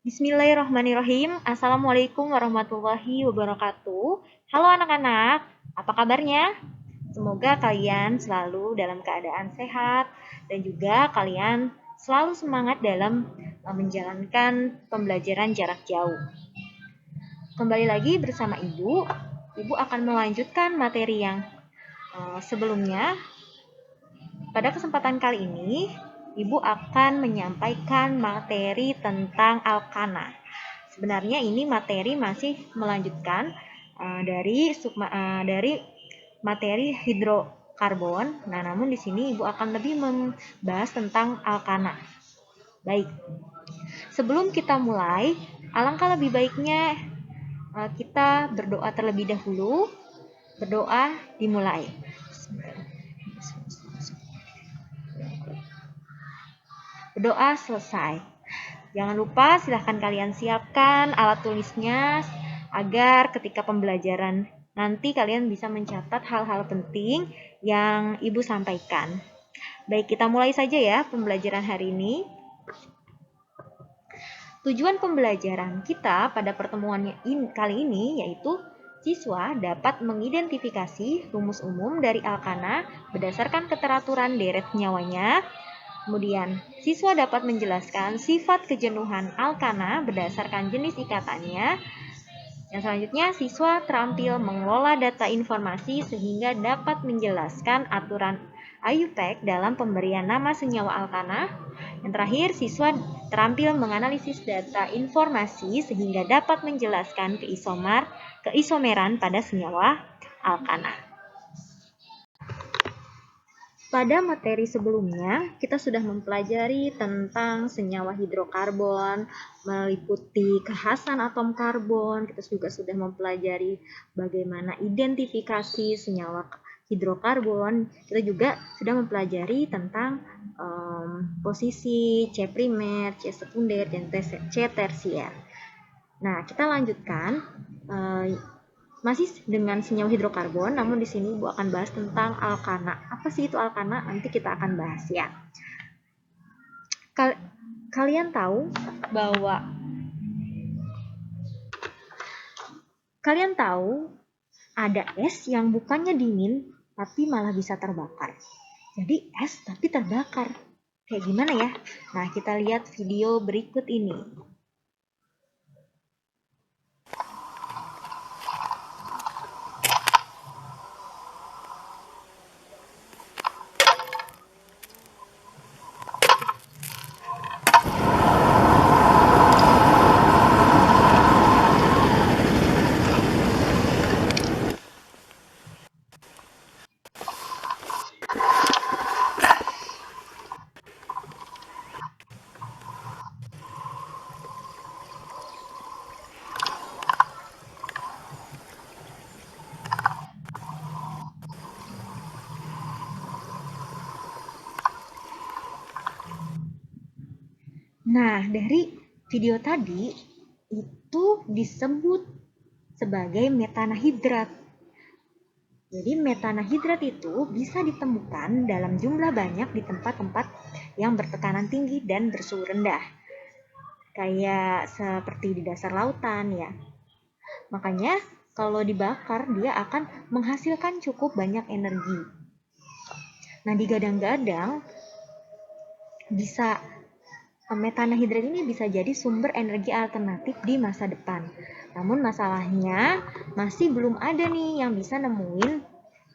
Bismillahirrahmanirrahim. Assalamualaikum warahmatullahi wabarakatuh. Halo anak-anak, apa kabarnya? Semoga kalian selalu dalam keadaan sehat dan juga kalian selalu semangat dalam menjalankan pembelajaran jarak jauh. Kembali lagi bersama Ibu. Ibu akan melanjutkan materi yang sebelumnya. Pada kesempatan kali ini, Ibu akan menyampaikan materi tentang alkana. Sebenarnya ini materi masih melanjutkan dari materi hidrokarbon. Nah, namun di sini Ibu akan lebih membahas tentang alkana. Baik. Sebelum kita mulai, alangkah lebih baiknya kita berdoa terlebih dahulu. Berdoa dimulai. Berdoa selesai. Jangan lupa silahkan kalian siapkan alat tulisnya agar ketika pembelajaran nanti kalian bisa mencatat hal-hal penting yang Ibu sampaikan. Baik, kita mulai saja ya pembelajaran hari ini. Tujuan pembelajaran kita pada pertemuan kali ini yaitu siswa dapat mengidentifikasi rumus umum dari alkana berdasarkan keteraturan deret nyawanya. Kemudian, siswa dapat menjelaskan sifat kejenuhan alkana berdasarkan jenis ikatannya. Yang selanjutnya, siswa terampil mengelola data informasi sehingga dapat menjelaskan aturan IUPAC dalam pemberian nama senyawa alkana. Yang terakhir, siswa terampil menganalisis data informasi sehingga dapat menjelaskan keisomeran pada senyawa alkana. Pada materi sebelumnya, kita sudah mempelajari tentang senyawa hidrokarbon, meliputi kekhasan atom karbon. Kita juga sudah mempelajari bagaimana identifikasi senyawa hidrokarbon. Kita juga sudah mempelajari tentang posisi C primer, C sekunder, dan C tersier. Nah, kita lanjutkan. Masih dengan senyawa hidrokarbon, namun di sini Ibu akan bahas tentang alkana. Apa sih itu alkana? Nanti kita akan bahas ya. Kalian tahu ada es yang bukannya dingin tapi malah bisa terbakar. Jadi es tapi terbakar. Kayak gimana ya? Nah, kita lihat video berikut ini. Nah, dari video tadi itu disebut sebagai metanahidrat. Jadi metanahidrat itu bisa ditemukan dalam jumlah banyak di tempat-tempat yang bertekanan tinggi dan bersuhu rendah. Kayak seperti di dasar lautan ya. Makanya kalau dibakar dia akan menghasilkan cukup banyak energi. Nah, digadang-gadang metanahidrat ini bisa jadi sumber energi alternatif di masa depan. Namun masalahnya masih belum ada nih yang bisa nemuin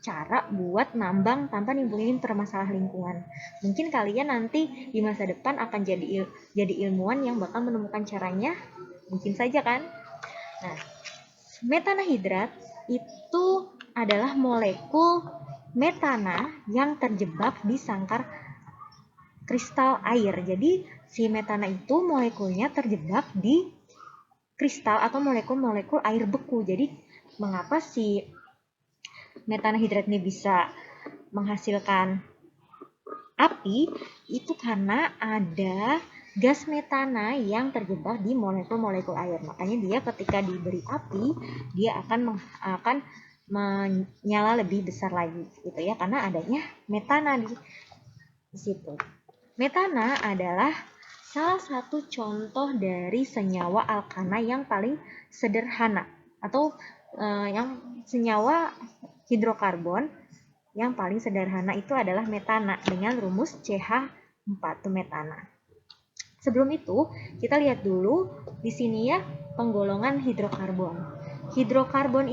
cara buat nambang tanpa nimbulin permasalahan lingkungan. Mungkin kalian nanti di masa depan akan jadi ilmuwan yang bakal menemukan caranya. Mungkin saja kan? Nah, metanahidrat itu adalah molekul metana yang terjebak di sangkar kristal air. Jadi si metana itu molekulnya terjebak di kristal atau molekul-molekul air beku. Jadi mengapa si metanahidrat ini bisa menghasilkan api? Itu karena ada gas metana yang terjebak di molekul-molekul air. Makanya dia ketika diberi api, dia akan menyala lebih besar lagi gitu ya, karena adanya metana di situ. Metana adalah salah satu contoh dari senyawa alkana yang paling sederhana atau yang senyawa hidrokarbon yang paling sederhana itu adalah metana dengan rumus CH4 itu metana. Sebelum itu, kita lihat dulu di sini ya penggolongan hidrokarbon. Hidrokarbon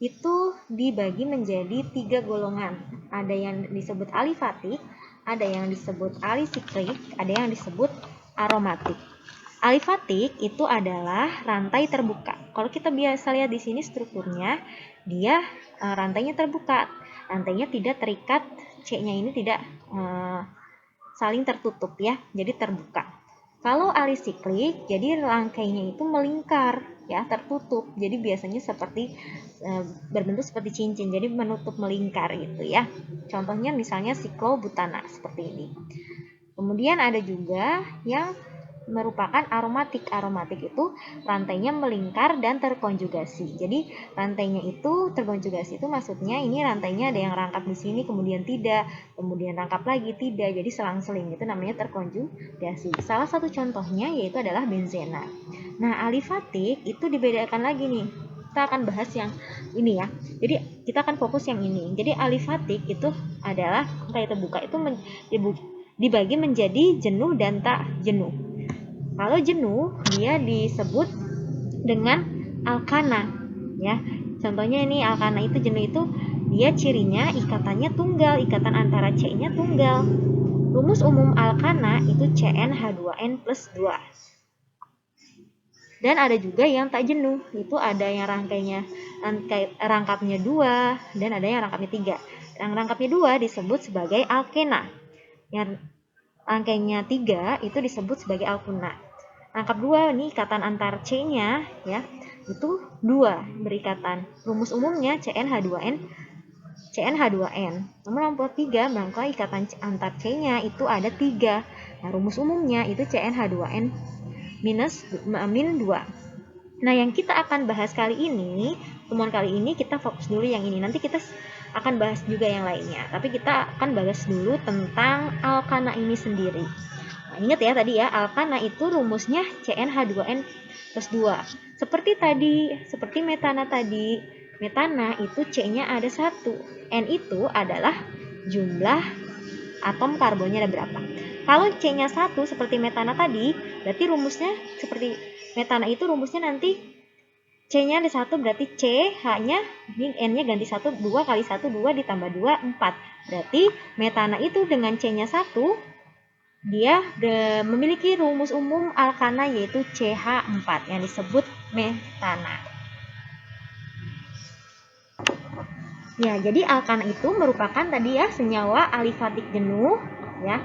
itu dibagi menjadi 3 golongan. Ada yang disebut alifatik, ada yang disebut alisiklik, ada yang disebut aromatik. Alifatik itu adalah rantai terbuka. Kalau kita biasa lihat di sini strukturnya, dia rantainya terbuka. Rantainya tidak terikat, C-nya ini tidak saling tertutup ya, jadi terbuka. Kalau alisiklik, jadi rangkainya itu melingkar ya, tertutup. Jadi biasanya seperti berbentuk seperti cincin, jadi menutup melingkar gitu ya. Contohnya misalnya siklobutana seperti ini. Kemudian ada juga yang merupakan aromatik. Aromatik itu rantainya melingkar dan terkonjugasi. Jadi rantainya itu terkonjugasi itu maksudnya ini rantainya ada yang rangkap di sini kemudian tidak, kemudian rangkap lagi tidak. Jadi selang-seling itu namanya terkonjugasi. Salah satu contohnya yaitu adalah benzena. Nah, alifatik itu dibedakan lagi nih. Kita akan bahas yang ini ya. Jadi kita akan fokus yang ini. Jadi alifatik itu adalah rantai terbuka itu dibagi menjadi jenuh dan tak jenuh. Kalau jenuh dia disebut dengan alkana ya. Contohnya ini alkana itu jenuh itu dia cirinya ikatannya tunggal, ikatan antara C-nya tunggal. Rumus umum alkana itu CnH2n plus 2. Dan ada juga yang tak jenuh, itu ada yang rangkapnya 2 dan ada yang rangkapnya 3. Yang rangkapnya 2 disebut sebagai alkena. Yang rangkainya 3 itu disebut sebagai alkuna. Rangkap 2 ini ikatan antar C-nya ya, itu 2 berikatan. Rumus umumnya CnH2n. Namun rangkap 3 maka ikatan antar C-nya itu ada 3. Nah, rumus umumnya itu CnH2n min 2. Nah, yang kita akan bahas kali ini, temuan kali ini kita fokus dulu yang ini. Nanti kita akan bahas juga yang lainnya. Tapi kita akan bahas dulu tentang alkana ini sendiri. Nah, ingat ya tadi ya, alkana itu rumusnya CnH2n plus 2. Seperti metana tadi. Metana itu C-nya ada 1. N itu adalah jumlah atom karbonnya ada berapa. Kalau C-nya 1 seperti metana tadi, berarti rumusnya seperti metana itu rumusnya nanti C-nya ada 1 berarti C, H-nya N-nya ganti 1, 2 kali 1, 2 ditambah 2, 4. Berarti metana itu dengan C-nya 1, dia memiliki rumus umum alkana yaitu CH4 yang disebut metana. Ya, jadi alkana itu merupakan tadi ya senyawa alifatik jenuh ya,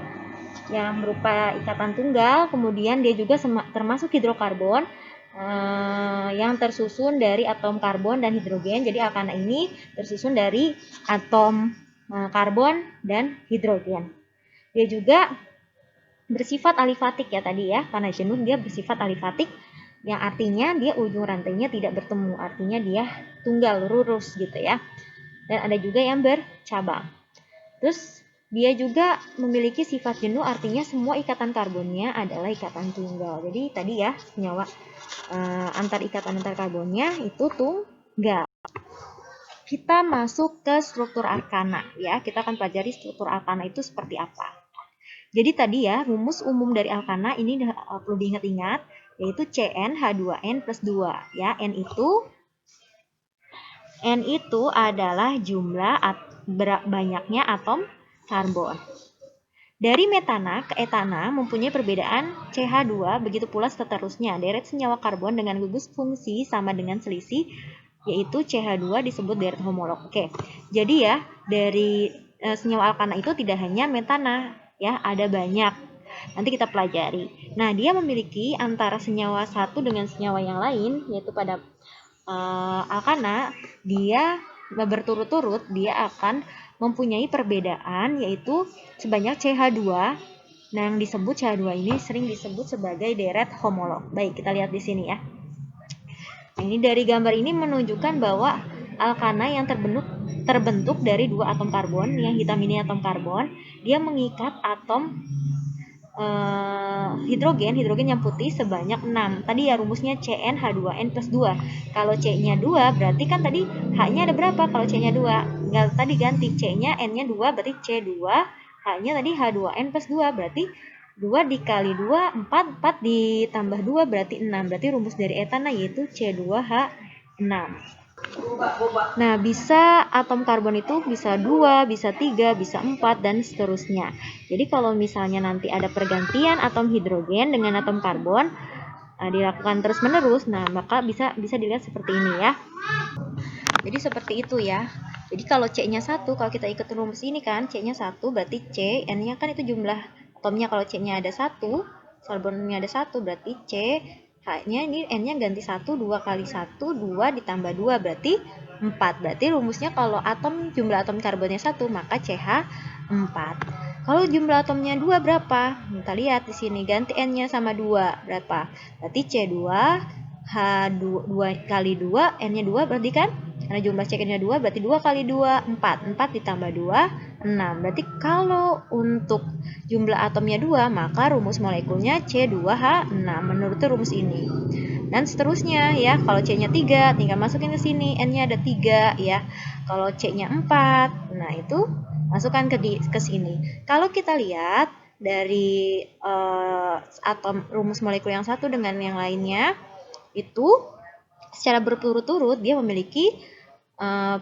yang berupa ikatan tunggal, kemudian dia juga termasuk hidrokarbon yang tersusun dari atom karbon dan hidrogen. Jadi alkana ini tersusun dari atom karbon dan hidrogen. Dia juga bersifat alifatik ya tadi ya, karena jenuh dia bersifat alifatik, yang artinya dia ujung rantainya tidak bertemu, artinya dia tunggal lurus gitu ya. Dan ada juga yang bercabang. Terus dia juga memiliki sifat jenuh, artinya semua ikatan karbonnya adalah ikatan tunggal. Jadi tadi ya senyawa ikatan antar karbonnya itu tunggal. Kita masuk ke struktur alkana ya. Kita akan pelajari struktur alkana itu seperti apa. Jadi tadi ya, rumus umum dari alkana ini perlu diingat-ingat, yaitu CnH2n plus 2. Ya, N itu adalah jumlah banyaknya atom karbon. Dari metana ke etana mempunyai perbedaan CH2, begitu pula seterusnya. Deret senyawa karbon dengan gugus fungsi sama dengan selisih, yaitu CH2 disebut deret homolog. Oke, jadi ya, dari senyawa alkana itu tidak hanya metana, ya ada banyak, nanti kita pelajari. Nah, dia memiliki antara senyawa satu dengan senyawa yang lain, yaitu pada alkana dia berturut-turut dia akan mempunyai perbedaan, yaitu sebanyak CH2. Nah, yang disebut CH2 ini sering disebut sebagai deret homolog. Baik, kita lihat di sini ya. Nah, ini dari gambar ini menunjukkan bahwa alkana yang terbentuk dari 2 atom karbon. Yang hitam ini atom karbon, dia mengikat atom hidrogen yang putih sebanyak 6. Tadi ya rumusnya CnH2n plus 2. Kalau C-nya 2 berarti kan tadi H-nya ada berapa? Kalau C-nya 2, tinggal tadi ganti C-nya, N-nya 2 berarti C2, H-nya tadi H2n plus 2 berarti 2 dikali 2 4, 4 ditambah 2 berarti 6. Berarti rumus dari etana yaitu C2H6. Nah, bisa atom karbon itu bisa 2, bisa 3, bisa 4, dan seterusnya. Jadi kalau misalnya nanti ada pergantian atom hidrogen dengan atom karbon, dilakukan terus-menerus, nah maka bisa dilihat seperti ini ya. Jadi seperti itu ya. Jadi kalau C-nya 1, kalau kita ikut rumus ini kan, C-nya 1 berarti C, N-nya kan itu jumlah atomnya. Kalau C-nya ada 1, karbonnya ada 1 berarti C, H-nya ini N-nya ganti 1, 2 kali 1, 2 ditambah 2 berarti 4. Berarti rumusnya kalau jumlah atom karbonnya 1, maka CH 4. Kalau jumlah atomnya 2 berapa? Kita lihat di sini, ganti N-nya sama 2 berapa? Berarti C2 H2 kali 2, N-nya 2 berarti kan? Karena jumlah C-nya 2 berarti 2 kali 2 4. 4 ditambah 2 6. Berarti kalau untuk jumlah atomnya 2, maka rumus molekulnya C2H6 menurut rumus ini. Dan seterusnya ya, kalau C-nya 3 tinggal masukin ke sini, N-nya ada 3 ya. Kalau C-nya 4, nah itu masukkan ke sini. Kalau kita lihat dari atom rumus molekul yang satu dengan yang lainnya, itu secara berturut-turut dia memiliki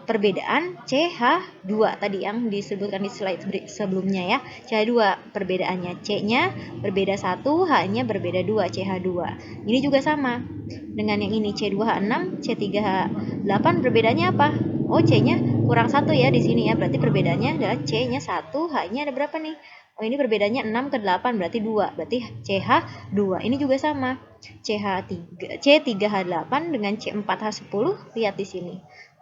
perbedaan CH2 tadi yang disebutkan di slide sebelumnya ya. CH2 perbedaannya, C-nya berbeda 1, H-nya berbeda 2, CH2. Ini juga sama dengan yang ini, C2H6, C3H8 perbedaannya apa? Oh, C-nya kurang 1 ya di sini ya. Berarti perbedaannya adalah C-nya 1, H-nya ada berapa nih? Oh, ini perbedaannya 6 ke 8 berarti 2. Berarti CH2. Ini juga sama. C3H8 dengan C4H10, lihat di sini.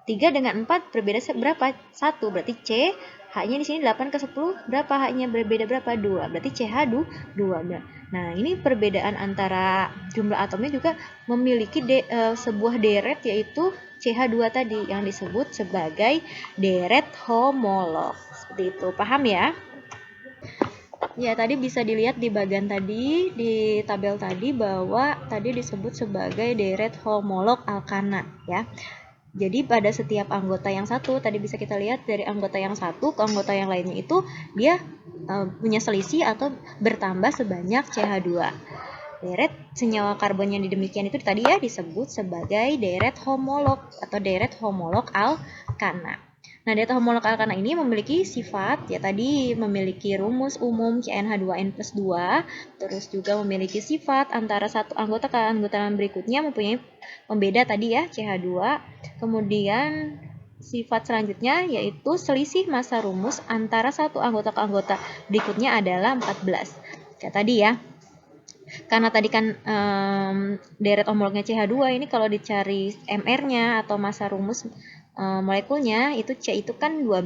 3 dengan 4 berbeda berapa? 1. Berarti C, H-nya di sini 8 ke 10 berapa? H-nya berbeda berapa? 2. Berarti CH2. Nah, ini perbedaan antara jumlah atomnya juga memiliki sebuah deret, yaitu CH2 tadi yang disebut sebagai deret homolog. Seperti itu. Paham ya? Ya, tadi bisa dilihat di bagian tadi, di tabel tadi, bahwa tadi disebut sebagai deret homolog alkana ya. Jadi pada setiap anggota yang satu, tadi bisa kita lihat dari anggota yang satu ke anggota yang lainnya itu dia punya selisih atau bertambah sebanyak CH2. Deret senyawa karbon yang demikian itu tadi ya disebut sebagai deret homolog atau deret homolog alkana. Nah, deret homolog alkana ini memiliki sifat, ya tadi memiliki rumus umum CnH2n plus 2, terus juga memiliki sifat antara satu anggota ke anggota berikutnya mempunyai pembeda tadi ya, CH2. Kemudian sifat selanjutnya yaitu selisih massa rumus antara satu anggota ke anggota berikutnya adalah 14. Kayak tadi ya. Karena tadi kan deret homolognya CH2 ini kalau dicari MR-nya atau massa rumus molekulnya itu C itu kan 12.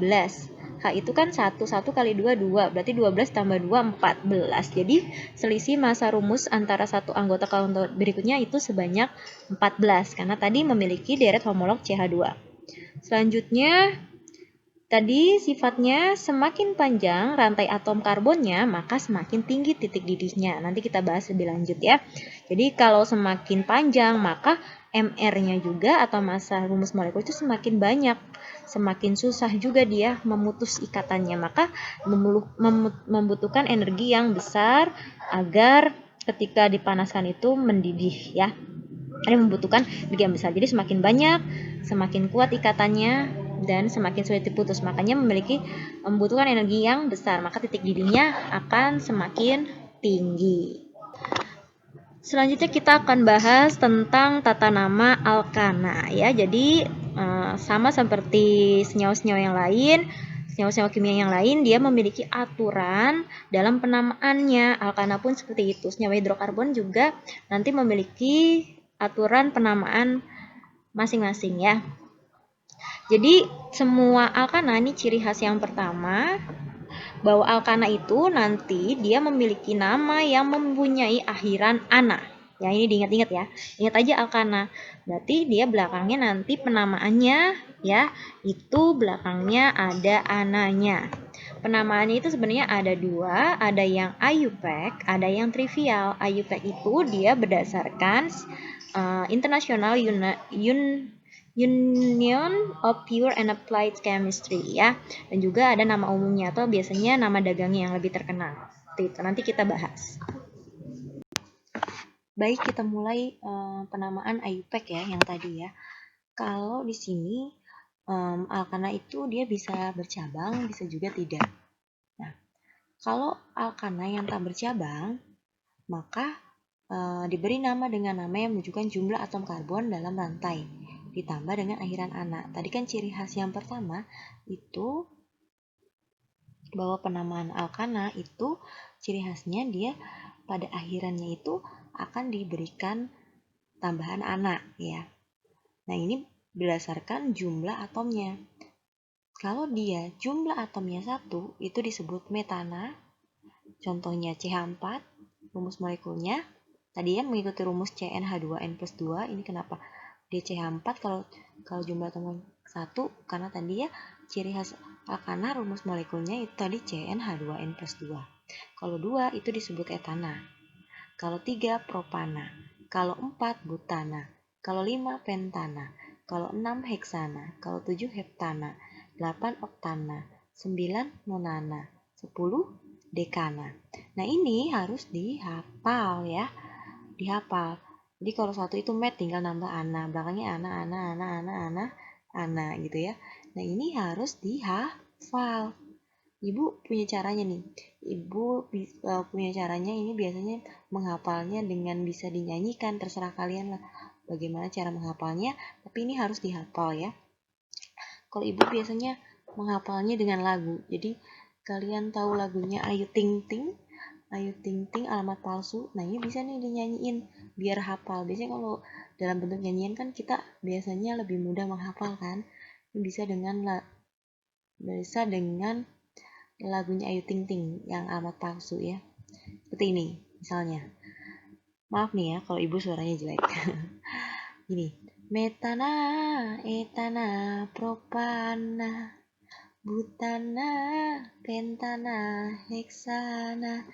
H itu kan 1 kali 2, 2. Berarti 12 tambah 2, 14. Jadi selisih massa rumus antara satu anggota ke anggota berikutnya itu sebanyak 14. Karena tadi memiliki deret homolog CH2. Selanjutnya, tadi sifatnya semakin panjang rantai atom karbonnya, maka semakin tinggi titik didihnya. Nanti kita bahas lebih lanjut ya. Jadi kalau semakin panjang, maka MR-nya juga atau massa rumus molekul itu semakin banyak. Semakin susah juga dia memutus ikatannya. Maka membutuhkan energi yang besar agar ketika dipanaskan itu mendidih ya. Ini membutuhkan energi yang besar. Jadi semakin banyak, semakin kuat ikatannya, dan semakin sulit diputus. Makanya membutuhkan energi yang besar. Maka titik didihnya akan semakin tinggi. Selanjutnya kita akan bahas tentang tata nama alkana ya. Jadi sama seperti senyawa-senyawa yang lain, senyawa-senyawa kimia yang lain, dia memiliki aturan dalam penamaannya. Alkana pun seperti itu. Senyawa hidrokarbon juga nanti memiliki aturan penamaan masing-masing ya. Jadi semua alkana ini ciri khas yang pertama, bahwa alkana itu nanti dia memiliki nama yang mempunyai akhiran ana. Ya, ini diingat-ingat ya. Ingat aja alkana. Berarti dia belakangnya nanti penamaannya ya, itu belakangnya ada ananya. Penamaannya itu sebenarnya ada dua, ada yang IUPAC, ada yang trivial. IUPAC itu dia berdasarkan International Union of Pure and Applied Chemistry ya. Dan juga ada nama umumnya atau biasanya nama dagangnya yang lebih terkenal. Itu nanti kita bahas. Baik, kita mulai penamaan IUPAC ya, yang tadi ya. Kalau di sini alkana itu dia bisa bercabang, bisa juga tidak. Nah, kalau alkana yang tak bercabang, maka diberi nama dengan nama yang menunjukkan jumlah atom karbon dalam rantai, ditambah dengan akhiran ana. Tadi kan ciri khas yang pertama itu bahwa penamaan alkana itu ciri khasnya dia pada akhirannya itu akan diberikan tambahan ana ya. Nah, ini berdasarkan jumlah atomnya. Kalau dia jumlah atomnya 1, itu disebut metana. Contohnya CH4, rumus molekulnya. Tadi ya mengikuti rumus CnH2n plus 2. Ini kenapa dia CH4 kalau jumlah atomnya 1? Karena tadi ya ciri khas alkana rumus molekulnya itu tadi CnH2n plus 2. Kalau 2 itu disebut etana. Kalau 3 propana. Kalau 4 butana. Kalau 5 pentana. Kalau 6 heksana. Kalau 7 heptana. 8 oktana. 9 nonana. 10 dekana. Nah, ini harus dihafal ya. Dihafal. Jadi kalau satu itu met tinggal nambah ana. Belakangnya ana gitu ya. Nah, ini harus dihafal. Ibu punya caranya nih. Ibu punya caranya ini biasanya menghafalnya dengan bisa dinyanyikan, terserah kalian lah bagaimana cara menghafalnya, tapi ini harus dihafal ya. Kalau ibu biasanya menghafalnya dengan lagu. Jadi kalian tahu lagunya Ayu Ting Ting? Ayu Ting Ting alamat palsu. Nah, ini bisa nih dinyanyiin biar hafal. Biasanya kalau dalam bentuk nyanyian kan kita biasanya lebih mudah menghafal kan. Bisa dengan lagunya Ayu Ting Ting yang alamat palsu ya. Seperti ini misalnya. Maaf nih ya kalau ibu suaranya jelek. Gini. Metana, etana, propana, butana, pentana, heksana,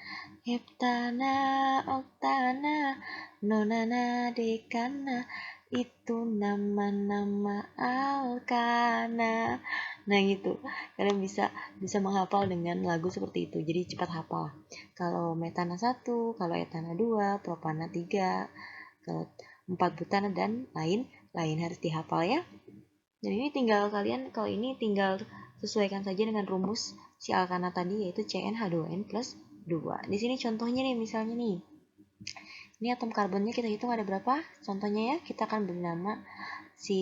heptana, oktana, nonana, dekana. Itu nama-nama alkana. Nah, gitu. Kalian bisa menghafal dengan lagu seperti itu. Jadi cepat hafal. Kalau metana 1, kalau etana 2, propana 3, kalau 4 butana dan lain harus dihafal ya. Dan ini tinggal kalian kalau ini tinggal sesuaikan saja dengan rumus si alkana tadi yaitu CnH2n plus 2. Di sini contohnya nih misalnya nih. Ini atom karbonnya kita hitung ada berapa? Contohnya ya, kita akan beri nama si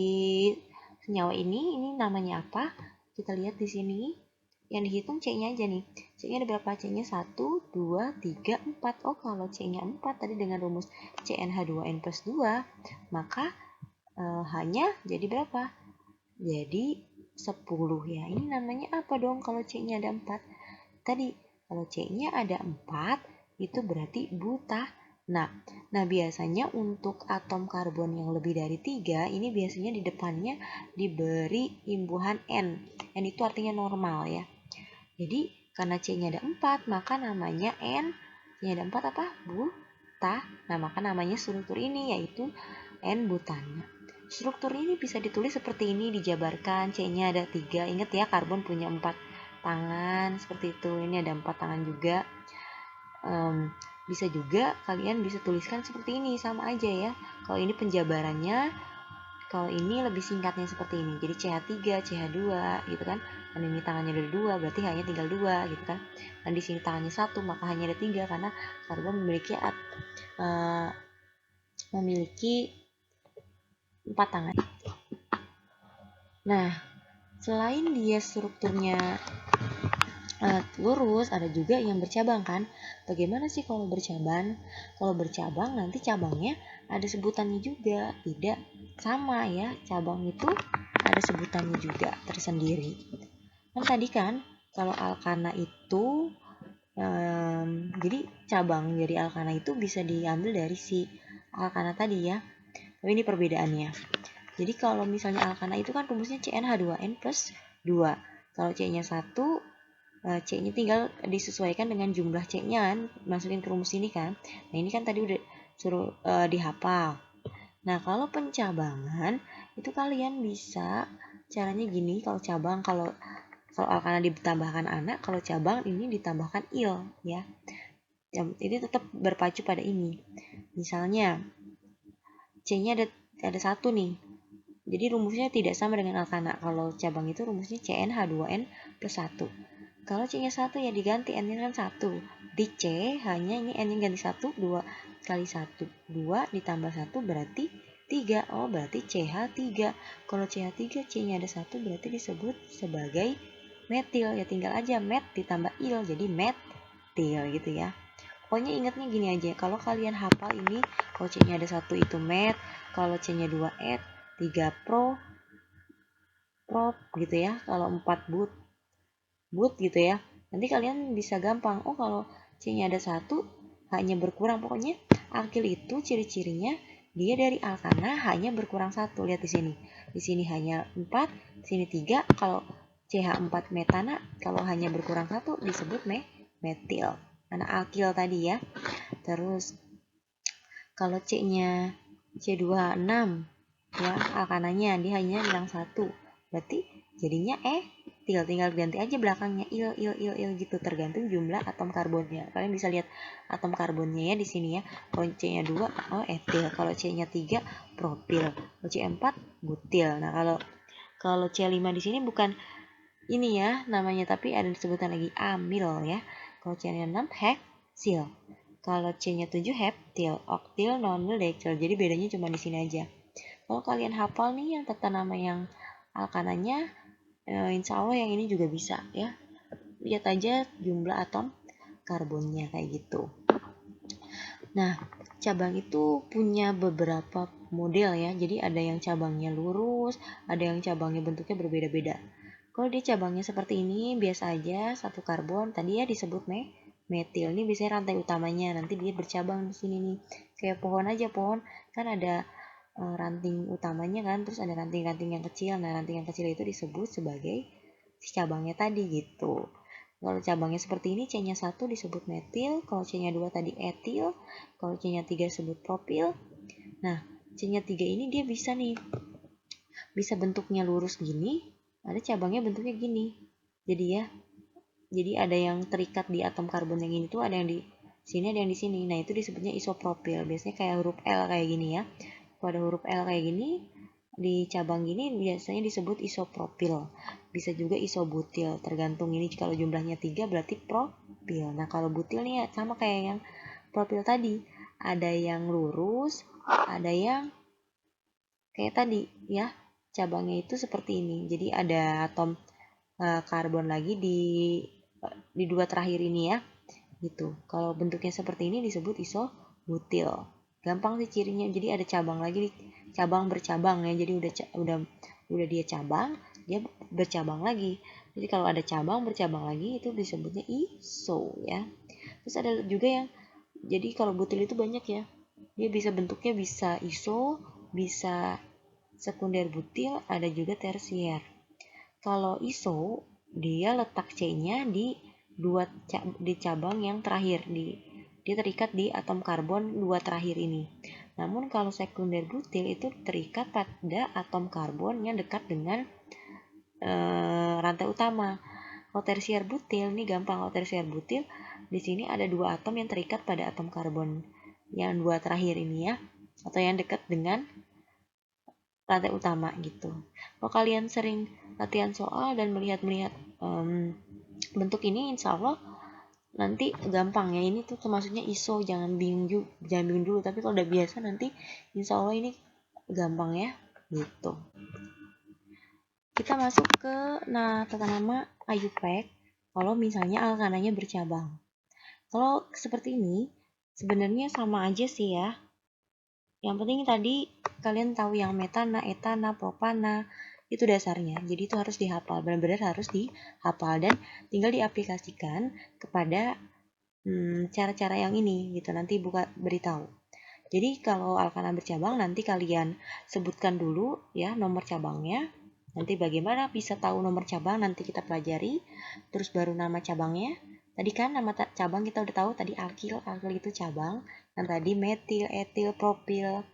senyawa ini namanya apa? Kita lihat di sini. Yang dihitung C-nya aja nih. C-nya ada berapa? C-nya 1, 2, 3, 4. Oh, kalau C-nya 4 tadi dengan rumus CnH2n plus 2, maka hanya jadi berapa? Jadi 10 ya. Ini namanya apa dong kalau C-nya ada 4? Tadi kalau C-nya ada 4 itu berarti butana. Nah, biasanya untuk atom karbon yang lebih dari 3 ini biasanya di depannya diberi imbuhan N. N itu artinya normal ya. Jadi karena C-nya ada 4 maka namanya N. C-nya ada 4 apa? Butana. Nah, maka namanya struktur ini yaitu N-butana. Struktur ini bisa ditulis seperti ini, dijabarkan. C-nya ada 3. Ingat ya, karbon punya 4 tangan seperti itu. Ini ada 4 tangan juga. Bisa juga kalian bisa tuliskan seperti ini, sama aja ya. Kalau ini penjabarannya, kalau ini lebih singkatnya seperti ini. Jadi CH3, CH2 gitu kan. Dan ini tangannya ada 2, berarti hanya tinggal 2 gitu kan. Dan di sini tangannya 1, maka hanya ada 3 karena karbon memiliki 4 tangan. Nah, selain dia strukturnya lurus, ada juga yang bercabang kan. Bagaimana sih kalau bercabang? Kalau bercabang nanti cabangnya ada sebutannya juga, tidak sama ya. Cabang itu ada sebutannya juga tersendiri. Nah, tadi kan kalau alkana itu jadi cabang dari alkana itu bisa diambil dari si alkana tadi ya. Tapi ini perbedaannya. Jadi kalau misalnya alkana itu kan rumusnya CnH2n plus 2. Kalau C-nya 1, C-nya tinggal disesuaikan dengan jumlah C-nya kan, masukin ke rumus ini kan. Nah ini kan tadi udah suruh dihafal. Nah kalau pencabangan itu kalian bisa caranya gini. Kalau cabang, kalau alkana ditambahkan anak, kalau cabang ini ditambahkan il ya. Ini tetap berpacu pada ini. Misalnya C-nya ada 1 nih. Jadi rumusnya tidak sama dengan alkana. Kalau cabang itu rumusnya CnH2n plus 1. Kalau C-nya 1 ya diganti N-nya kan 1. Di C hanya ini N-nya ganti 1, 2 kali 1. 2 ditambah 1 berarti 3. Oh berarti CH3. Kalau CH3 C-nya ada 1 berarti disebut sebagai metil. Ya tinggal aja met ditambah il jadi metil gitu ya. Pokoknya ingatnya gini aja. Kalau kalian hafal ini, kalau C-nya ada 1 itu met, kalau C-nya 2 et, 3 prop gitu ya. Kalau 4 but gitu ya. Nanti kalian bisa gampang. Oh kalau C-nya ada 1, hanya berkurang. Pokoknya alkil itu ciri-cirinya dia dari alkana hanya berkurang 1. Lihat di sini. Di sini hanya 4, di sini 3. Kalau CH4 metana, kalau hanya berkurang 1 disebut metil. Karena alkil tadi ya. Terus kalau C-nya C26 ya, alkananya dia hanya bilang 1. Berarti jadinya tinggal ganti aja belakangnya il gitu, tergantung jumlah atom karbonnya. Kalian bisa lihat atom karbonnya ya di sini ya. Kalau C-nya 2 etil, kalau C-nya 3 propil, kalau C4 butil. Nah, kalau C5 di sini bukan ini ya namanya, tapi ada sebutan lagi amil ya. Kalau C-nya 6 heksil. Kalau C-nya 7 heptil, oktil, nonil, dektil. Jadi bedanya cuma di sini aja. Kalau kalian hafal nih yang tata nama yang alkananya, insya Allah yang ini juga bisa ya. Lihat aja jumlah atom karbonnya kayak gitu. Nah, cabang itu punya beberapa model ya. Jadi ada yang cabangnya lurus, ada yang cabangnya bentuknya berbeda-beda. Kalau dia cabangnya seperti ini, biasa aja satu karbon. Tadi ya disebut metil. Ini biasanya rantai utamanya. Nanti dia bercabang di sini nih. Kayak pohon aja, pohon kan ada ranting utamanya kan, terus ada ranting-ranting yang kecil. Nah, ranting yang kecil itu disebut sebagai si cabangnya tadi gitu. Kalau cabangnya seperti ini, C-nya 1 disebut metil, kalau C-nya 2 tadi etil, kalau C-nya 3 disebut propil. Nah, C-nya 3 ini dia bisa nih, bisa bentuknya lurus gini, ada cabangnya bentuknya gini. Jadi ada yang terikat di atom karbon yang ini tuh, ada yang di sini, ada yang di sini. Nah, itu disebutnya isopropil. Biasanya kayak huruf L kayak gini ya. Kalau ada huruf L kayak gini, di cabang gini biasanya disebut isopropil. Bisa juga isobutil, tergantung ini kalau jumlahnya 3 berarti propil. Nah, kalau butil nih sama kayak yang propil tadi. Ada yang lurus, ada yang kayak tadi ya. Cabangnya itu seperti ini. Jadi ada atom karbon lagi di dua terakhir ini ya. Gitu. Kalau bentuknya seperti ini disebut isobutil. Gampang sih cirinya. Jadi ada cabang lagi, cabang bercabang ya. Jadi udah dia cabang, dia bercabang lagi. Jadi kalau ada cabang bercabang lagi itu disebutnya iso ya. Terus ada juga yang jadi kalau butil itu banyak ya. Dia bisa bentuknya bisa iso, bisa sekunder butil, ada juga tersier. Kalau iso, dia letak C-nya di cabang yang terakhir, dia terikat di atom karbon 2 terakhir ini. Namun kalau sekunder butil itu terikat pada atom karbon yang dekat dengan rantai utama. Kalau tersier butil ini gampang. Kalau tersier butil di sini ada 2 atom yang terikat pada atom karbon yang 2 terakhir ini ya, atau yang dekat dengan rantai utama gitu. Kalau kalian sering latihan soal dan melihat bentuk ini, insya Allah nanti gampang ya. Ini tuh termasuknya ISO, jangan bingung dulu. Tapi kalau udah biasa nanti insya Allah ini gampang ya gitu. Kita masuk ke tata nama IUPAC. Kalau misalnya alkananya bercabang. Kalau seperti ini sebenarnya sama aja sih ya. Yang penting tadi kalian tahu yang metana, etana, propana, itu dasarnya. Jadi itu harus dihafal, benar-benar harus dihafal dan tinggal diaplikasikan kepada cara-cara yang ini gitu. Nanti buka beritahu. Jadi kalau alkana bercabang nanti kalian sebutkan dulu ya nomor cabangnya. Nanti bagaimana bisa tahu nomor cabang nanti kita pelajari. Terus baru nama cabangnya. Tadi kan nama cabang kita udah tahu tadi alkil itu cabang. Dan tadi metil, etil, propil,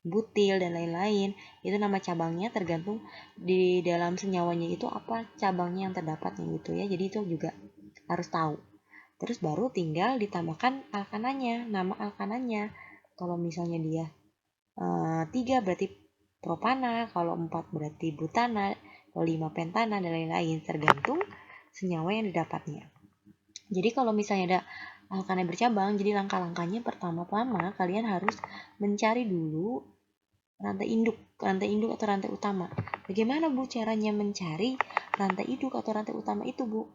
butil dan lain-lain. Itu nama cabangnya tergantung di dalam senyawanya itu apa cabangnya yang terdapat gitu ya. Jadi itu juga harus tahu. Terus baru tinggal ditambahkan alkananya, nama alkananya. Kalau misalnya dia 3 berarti propana, kalau 4 berarti butana, kalau 5 pentana, dan lain-lain. Tergantung senyawa yang didapatnya. Jadi kalau misalnya ada alkana bercabang, jadi langkah-langkahnya pertama-tama kalian harus mencari dulu rantai induk atau rantai utama. Bagaimana Bu caranya mencari rantai induk atau rantai utama itu Bu?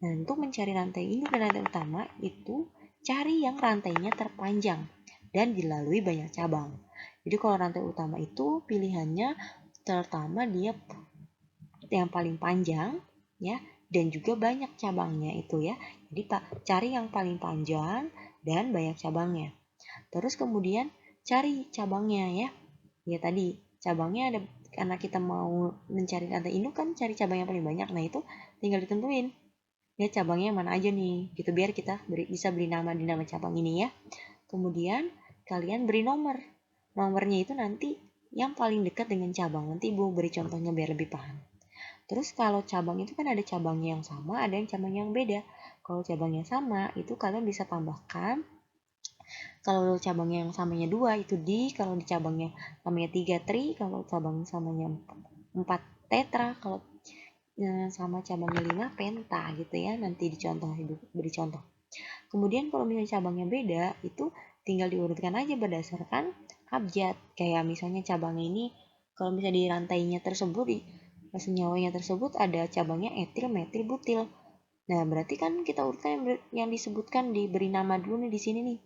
Nah, untuk mencari rantai induk dan rantai utama itu cari yang rantainya terpanjang dan dilalui banyak cabang. Jadi kalau rantai utama itu pilihannya pertama dia yang paling panjang ya dan juga banyak cabangnya itu ya. Jadi cari yang paling panjang dan banyak cabangnya. Terus kemudian cari cabangnya ya. Ya tadi cabangnya ada karena kita mau mencari rantai induk kan cari cabang yang paling banyak. Nah itu tinggal ditentuin ya cabangnya mana aja nih gitu biar kita bisa beri nama di nama cabang ini ya. Kemudian kalian beri nomornya itu nanti yang paling dekat dengan cabang. Nanti Ibu beri contohnya biar lebih paham. Terus kalau cabang itu kan ada cabangnya yang sama, ada yang cabang yang beda. Kalau cabangnya sama itu kalian bisa tambahkan. Kalau cabangnya yang samanya 2 itu di, kalau di cabangnya samanya 3 tri, kalau cabang samanya 4 tetra, kalau sama cabangnya 5 penta gitu ya. Nanti dicontoh Ibu beri contoh. Kemudian kalau misalnya cabangnya beda, itu tinggal diurutkan aja berdasarkan abjad. Kayak misalnya cabangnya ini, kalau misalnya di rantainya tersebut, di senyawanya tersebut ada cabangnya etil, metil, butil. Nah, berarti kan kita urutkan yang disebutkan diberi nama dulu nih di sini nih.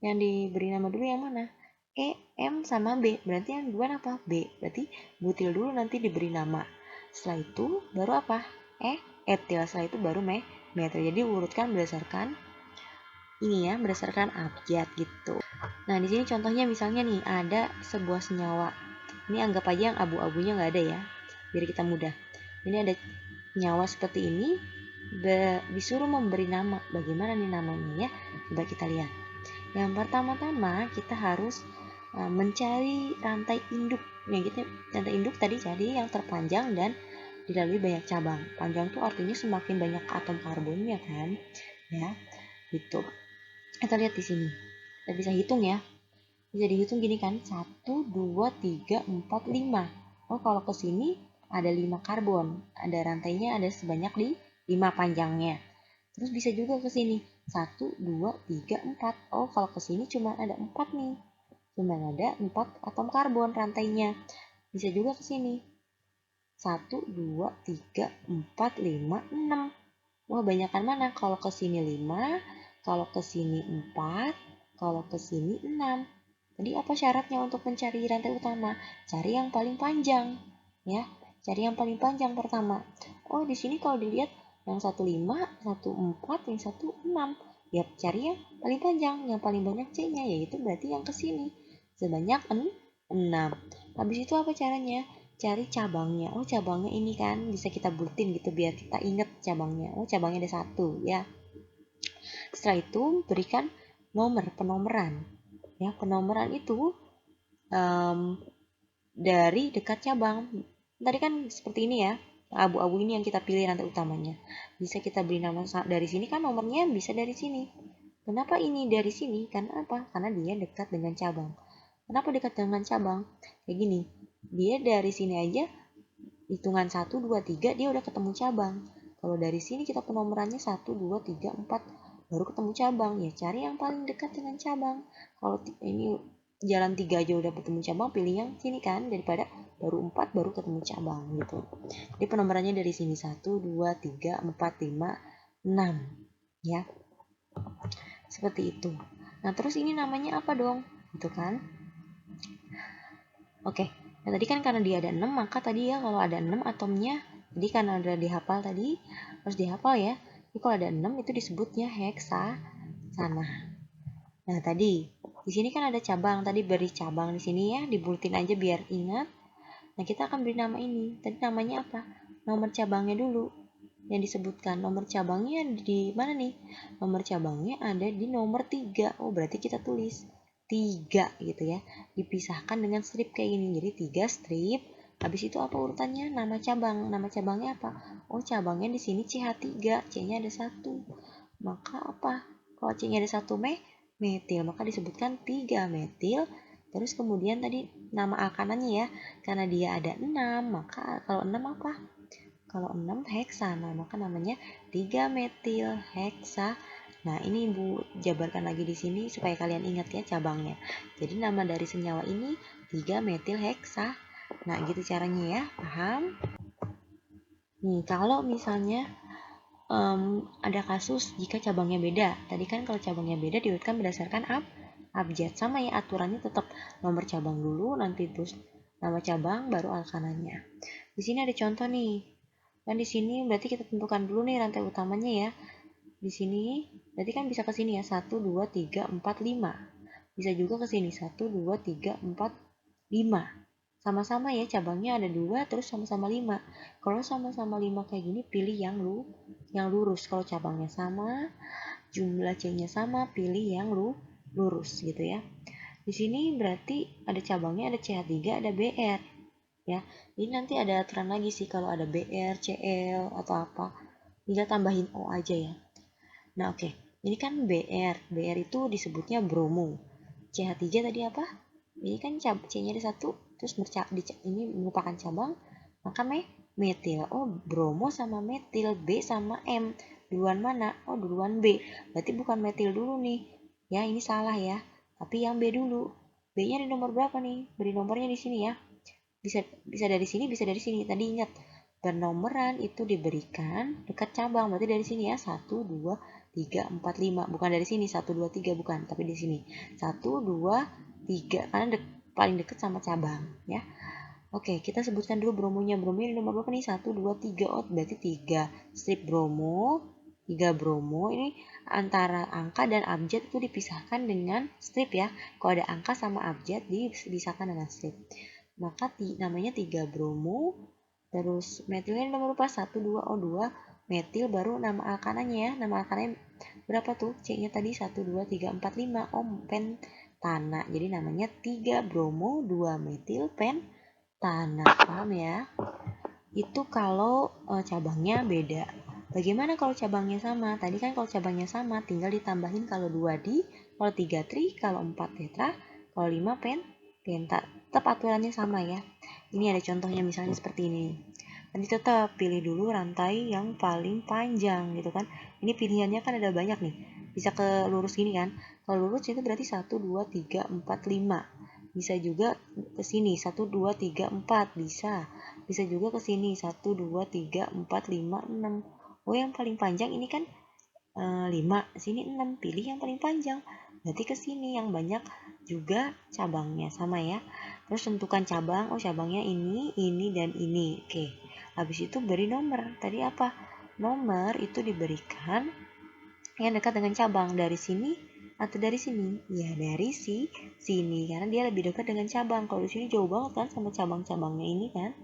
Yang diberi nama dulu yang mana? E, M, sama B. Berarti yang duluan apa? B. Berarti butil dulu nanti diberi nama. Setelah itu baru apa? Etil. Setelah itu baru metil. Jadi urutkan berdasarkan ini ya berdasarkan abjad gitu. Nah di sini contohnya misalnya nih ada sebuah senyawa. Ini anggap aja yang abu-abunya nggak ada ya, biar kita mudah. Ini ada senyawa seperti ini, disuruh memberi nama. Bagaimana nih namanya ya? Coba kita lihat. Yang pertama-tama kita harus mencari rantai induk. Nah gitu, rantai induk tadi jadi yang terpanjang dan dilalui banyak cabang. Panjang tuh artinya semakin banyak atom karbonnya kan, ya gitu. Kita lihat di sini. Kita bisa hitung ya. Bisa dihitung gini kan. 1, 2, 3, 4, 5. Oh, kalau ke sini ada 5 karbon. Ada rantainya ada sebanyak 5 panjangnya. Terus bisa juga ke sini. 1, 2, 3, 4. Oh, kalau ke sini cuma ada 4 nih. Cuma ada 4 atom karbon rantainya. Bisa juga ke sini. 1, 2, 3, 4, 5, 6. Wah, banyakan mana? Kalau ke sini 5, kalau ke sini 4, kalau ke sini 6. Tadi apa syaratnya untuk mencari rantai utama? Cari yang paling panjang, ya. Cari yang paling panjang pertama. Oh, di sini kalau dilihat yang 1 5, 1 4, yang 1 6. Ya, cari yang paling panjang, yang paling banyak C-nya, yaitu berarti yang ke sini. Sebanyak 6. Habis itu apa caranya? Cari cabangnya. Oh, cabangnya ini kan bisa kita bulutin gitu biar kita ingat cabangnya. Oh, cabangnya ada 1 ya. Setelah itu berikan penomoran. Ya, penomoran itu dari dekat cabang. Tadi kan seperti ini ya. Abu-abu ini yang kita pilih rantai utamanya. Bisa kita beri nama dari sini kan nomornya bisa dari sini. Kenapa ini dari sini? Karena apa? Karena dia dekat dengan cabang. Kenapa dekat dengan cabang? Kayak gini. Dia dari sini aja hitungan 1, 2, 3 dia udah ketemu cabang. Kalau dari sini kita penomorannya 1, 2, 3, 4 baru ketemu cabang. Ya cari yang paling dekat dengan cabang. Kalau ini jalan 3 aja udah ketemu cabang, pilih yang sini kan daripada baru 4 baru ketemu cabang gitu. Jadi penomorannya dari sini 1, 2, 3, 4, 5, 6 ya. Seperti itu. Nah, terus ini namanya apa dong? Gitu kan? Oke. Nah, tadi kan karena dia ada 6, maka tadi ya kalau ada 6 atomnya, jadi karena udah dihafal tadi, harus dihafal ya. Jadi kalau ada 6 itu disebutnya heksasana. Nah, tadi Di sini kan ada cabang, tadi beri cabang di sini ya, dibuletin aja biar ingat. Nah, kita akan beri nama ini. Tadi namanya apa? Nomor cabangnya dulu yang disebutkan. Nomor cabangnya di mana nih? Nomor cabangnya ada di nomor 3. Oh, berarti kita tulis 3 gitu ya. Dipisahkan dengan strip kayak gini. Jadi 3 strip. Habis itu apa urutannya? Nama cabang. Nama cabangnya apa? Oh, cabangnya di sini CH3. C-nya ada 1. Maka apa? Kalau C-nya ada 1 metil, maka disebutkan 3 metil. Terus kemudian tadi nama alkananya ya, karena dia ada 6, maka kalau 6 apa? Kalau 6 heksana, maka namanya 3 metil heksa. Nah, ini Ibu jabarkan lagi di sini supaya kalian ingat ya cabangnya. Jadi nama dari senyawa ini 3 metil heksa. Nah, gitu caranya ya. Paham? Nih, kalau misalnya ada kasus jika cabangnya beda. Tadi kan kalau cabangnya beda diurutkan berdasarkan abjad. Sama ya, aturannya tetap nomor cabang dulu, nanti terus nama cabang, baru alkananya. Di sini ada contoh nih. Dan di sini berarti kita tentukan dulu nih rantai utamanya ya. Di sini berarti kan bisa ke sini ya, 1, 2, 3, 4, 5. Bisa juga ke sini, 1, 2, 3, 4, 5. Sama-sama ya, cabangnya ada 2, terus sama-sama 5. Kalau sama-sama 5 kayak gini, pilih yang lurus. Kalau cabangnya sama, jumlah C-nya sama, pilih yang lurus gitu ya. Di sini berarti ada cabangnya, ada CH3, ada BR. Ya, ini nanti ada aturan lagi sih kalau ada BR, CL atau apa, tinggal tambahin O aja ya. Nah, oke. Ini kan BR. BR itu disebutnya bromo. CH3 tadi apa? Ini kan C-nya ada 1, terus ini merupakan cabang, maka metil. Oh, bromo sama metil, B sama M. Duluan mana? Oh, duluan B. Berarti bukan metil dulu nih. Ya, ini salah ya. Tapi yang B dulu. B-nya di nomor berapa nih? Beri nomornya di sini ya. Bisa dari sini, bisa dari sini. Tadi ingat, bernomoran itu diberikan dekat cabang. Berarti dari sini ya, 1, 2, 3, 4, 5. Bukan dari sini, 1, 2, 3, bukan. Tapi di sini, 1, 2, 3. Karena paling dekat sama cabang ya. Oke, kita sebutkan dulu bromonya. Bromonya di nomor berapa nih? 1, 2, 3. Oh, berarti 3 strip bromo. 3 bromo. Ini antara angka dan abjad itu dipisahkan dengan strip ya. Kalau ada angka sama abjad dipisahkan dengan strip. Maka namanya 3 bromo. Terus metilnya nomor berapa? 1, 2, O2 metil, baru nama alkananya ya. Nama alkananya berapa tuh? C-nya tadi 1, 2, 3, 4, 5. Oh, pentana. Jadi namanya 3 bromo 2 metil pentana. Paham ya? Itu kalau cabangnya beda. Bagaimana kalau cabangnya sama? Tadi kan kalau cabangnya sama tinggal ditambahin kalau 2 di, kalau 3 tri, kalau 4 tetra, kalau 5 penta. Tetap aturannya sama ya. Ini ada contohnya misalnya seperti ini. Nanti tetap pilih dulu rantai yang paling panjang gitu kan. Ini pilihannya kan ada banyak nih. Bisa ke lurus gini kan. Kalau lurus itu berarti 1, 2, 3, 4, 5. Bisa juga ke sini 1, 2, 3, 4 bisa. Bisa juga ke sini 1, 2, 3, 4, 5, 6. Oh, yang paling panjang ini kan 5, sini 6. Pilih yang paling panjang. Berarti ke sini yang banyak juga cabangnya sama ya. Terus tentukan cabang. Oh, cabangnya ini, dan ini. Oke. Habis itu beri nomor. Tadi apa? Nomor itu diberikan yang dekat dengan cabang, dari sini atau dari sini? Ya, dari sini karena dia lebih dekat dengan cabang. Kalau di sini jauh banget kan sama cabang-cabangnya ini kan.